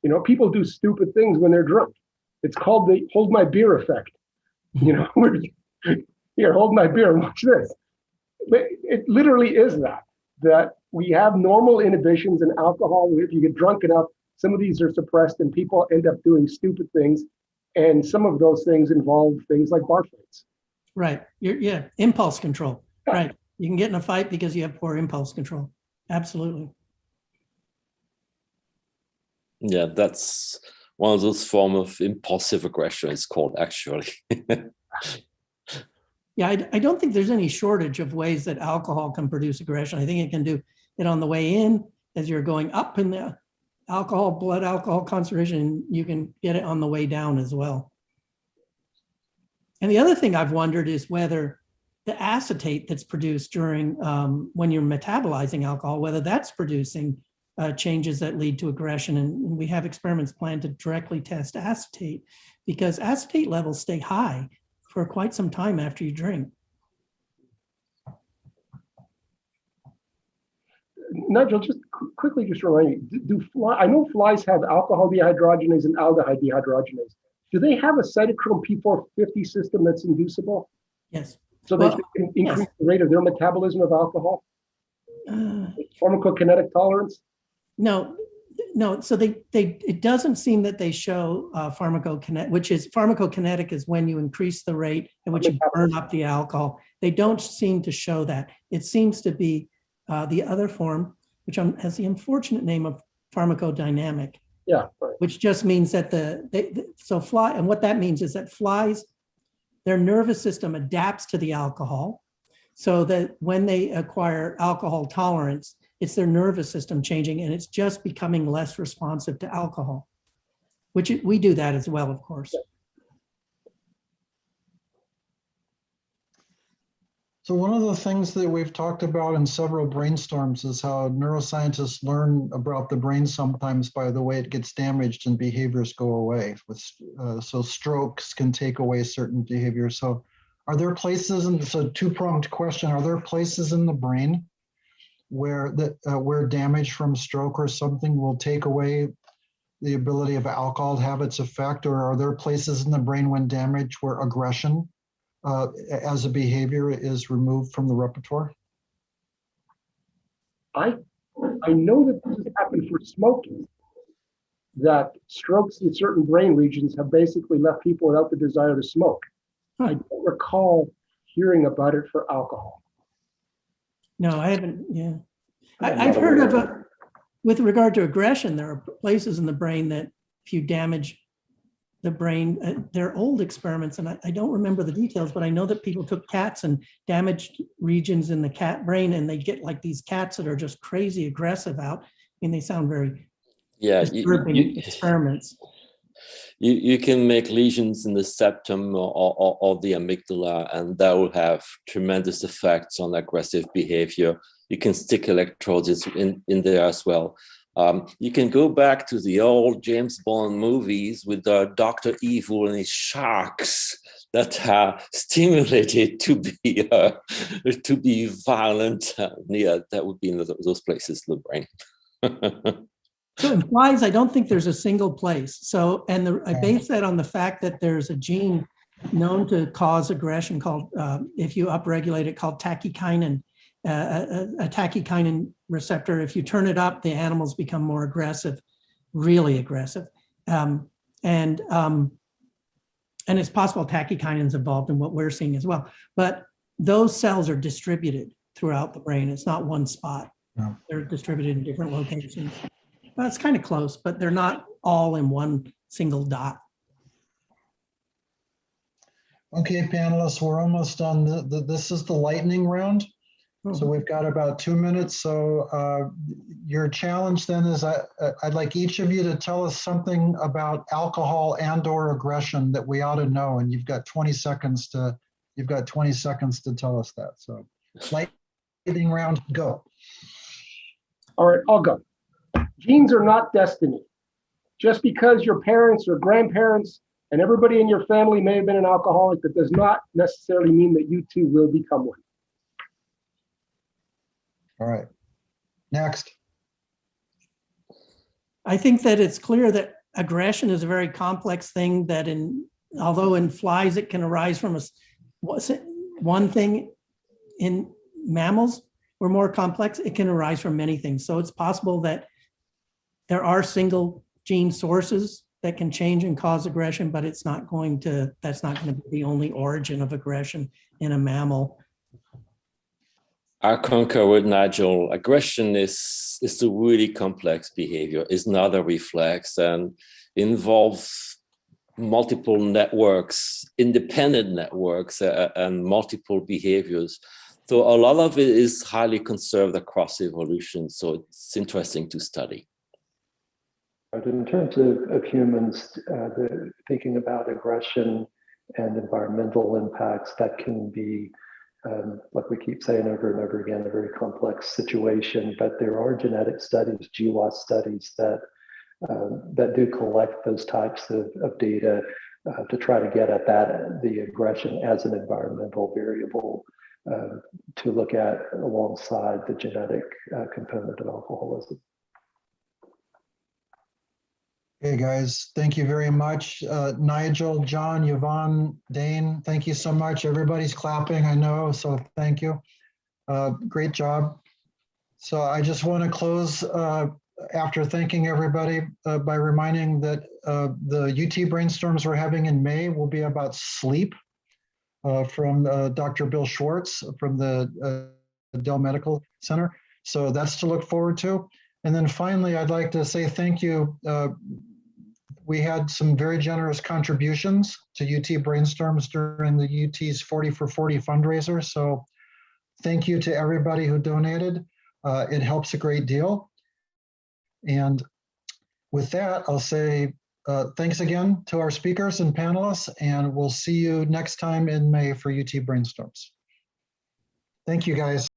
You know, people do stupid things when they're drunk. It's called the hold my beer effect. You know, here, hold my beer and watch this. But it literally is that we have normal inhibitions in alcohol. If you get drunk enough, some of these are suppressed and people end up doing stupid things. And some of those things involve things like bar fights. Right. Impulse control. Right. You can get in a fight because you have poor impulse control. Absolutely. Yeah, that's one of those forms of impulsive aggression, it's called, actually. Yeah, I don't think there's any shortage of ways that alcohol can produce aggression. I think it can do it on the way in as you're going up in the blood alcohol concentration. You can get it on the way down as well. And the other thing I've wondered is whether the acetate that's produced during when you're metabolizing alcohol, whether that's producing changes that lead to aggression. And we have experiments planned to directly test acetate because acetate levels stay high for quite some time after you drink. Nigel, just quickly, just remind me, I know flies have alcohol dehydrogenase and aldehyde dehydrogenase. Do they have a cytochrome P450 system that's inducible? Yes. So they can increase the rate of their metabolism of alcohol? Pharmacokinetic tolerance? No. So it doesn't seem that they show pharmacokinetic, which is pharmacokinetic is when you increase the rate at which you burn up the alcohol. They don't seem to show that. It seems to be the other form, which has the unfortunate name of pharmacodynamic. Yeah. Right. Which just means that and what that means is that flies, their nervous system adapts to the alcohol, so that when they acquire alcohol tolerance, it's their nervous system changing and it's just becoming less responsive to alcohol, which we do that as well, of course. So one of the things that we've talked about in several brainstorms is how neuroscientists learn about the brain sometimes by the way it gets damaged and behaviors go away. So strokes can take away certain behaviors. So are there places, and it's a two-pronged question, are there places in the brain where damage from stroke or something will take away the ability of alcohol to have its effect? Or are there places in the brain when damage where aggression as a behavior is removed from the repertoire? I know that this has happened for smoking. that strokes in certain brain regions have basically left people without the desire to smoke. I don't recall hearing about it for alcohol. No, I haven't. Yeah. I'm I've not heard aware of of a, with regard to aggression, there are places in the brain that if you damage the brain, they're old experiments, and I don't remember the details, but I know that people took cats and damaged regions in the cat brain, and they get like these cats that are just crazy aggressive out. I mean, they sound very disturbing experiments. You can make lesions in the septum or the amygdala, and that will have tremendous effects on aggressive behavior. You can stick electrodes in there as well. You can go back to the old James Bond movies with Dr. Evil and his sharks that are stimulated to be violent. Yeah, that would be in those places in the brain. So in flies, I don't think there's a single place. So, and I base that on the fact that there's a gene known to cause aggression called, if you upregulate it, called tachykinin, a tachykinin receptor. If you turn it up, the animals become more aggressive, really aggressive. And it's possible tachykinin's involved in what we're seeing as well. But those cells are distributed throughout the brain. It's not one spot. No. They're distributed in different locations. Well, it's kind of close, but they're not all in one single dot. Okay, panelists, we're almost done. This is the lightning round. So we've got about 2 minutes. So your challenge then is I'd like each of you to tell us something about alcohol and/or aggression that we ought to know, and you've got 20 seconds to tell us that. So lightning round, go. All right, I'll go. Genes are not destiny. Just because your parents or grandparents and everybody in your family may have been an alcoholic, that does not necessarily mean that you too will become one. All right, next. I think that it's clear that aggression is a very complex thing that although in flies it can arise from one thing, in mammals we're more complex, it can arise from many things. So it's possible that there are single gene sources that can change and cause aggression, but that's not going to be the only origin of aggression in a mammal. I concur with Nigel. Aggression is a really complex behavior. It's not a reflex and involves multiple networks, independent networks, and multiple behaviors. So a lot of it is highly conserved across evolution. So it's interesting to study. In terms of humans, thinking about aggression and environmental impacts, that can be, like we keep saying over and over again, a very complex situation. But there are genetic studies, GWAS studies, that do collect those types of data to try to get at the aggression as an environmental variable to look at alongside the genetic component of alcoholism. Okay, guys, thank you very much. Nigel, John, Yvonne, Dane, thank you so much. Everybody's clapping, I know, so thank you. Great job. So I just want to close after thanking everybody by reminding that the UT Brainstorms we're having in May will be about sleep from Dr. Bill Schwartz from the Dell Medical Center. So that's to look forward to. And then finally, I'd like to say thank you. We had some very generous contributions to UT Brainstorms during the UT's 40 for 40 fundraiser. So thank you to everybody who donated. It helps a great deal. And with that, I'll say thanks again to our speakers and panelists, and we'll see you next time in May for UT Brainstorms. Thank you, guys.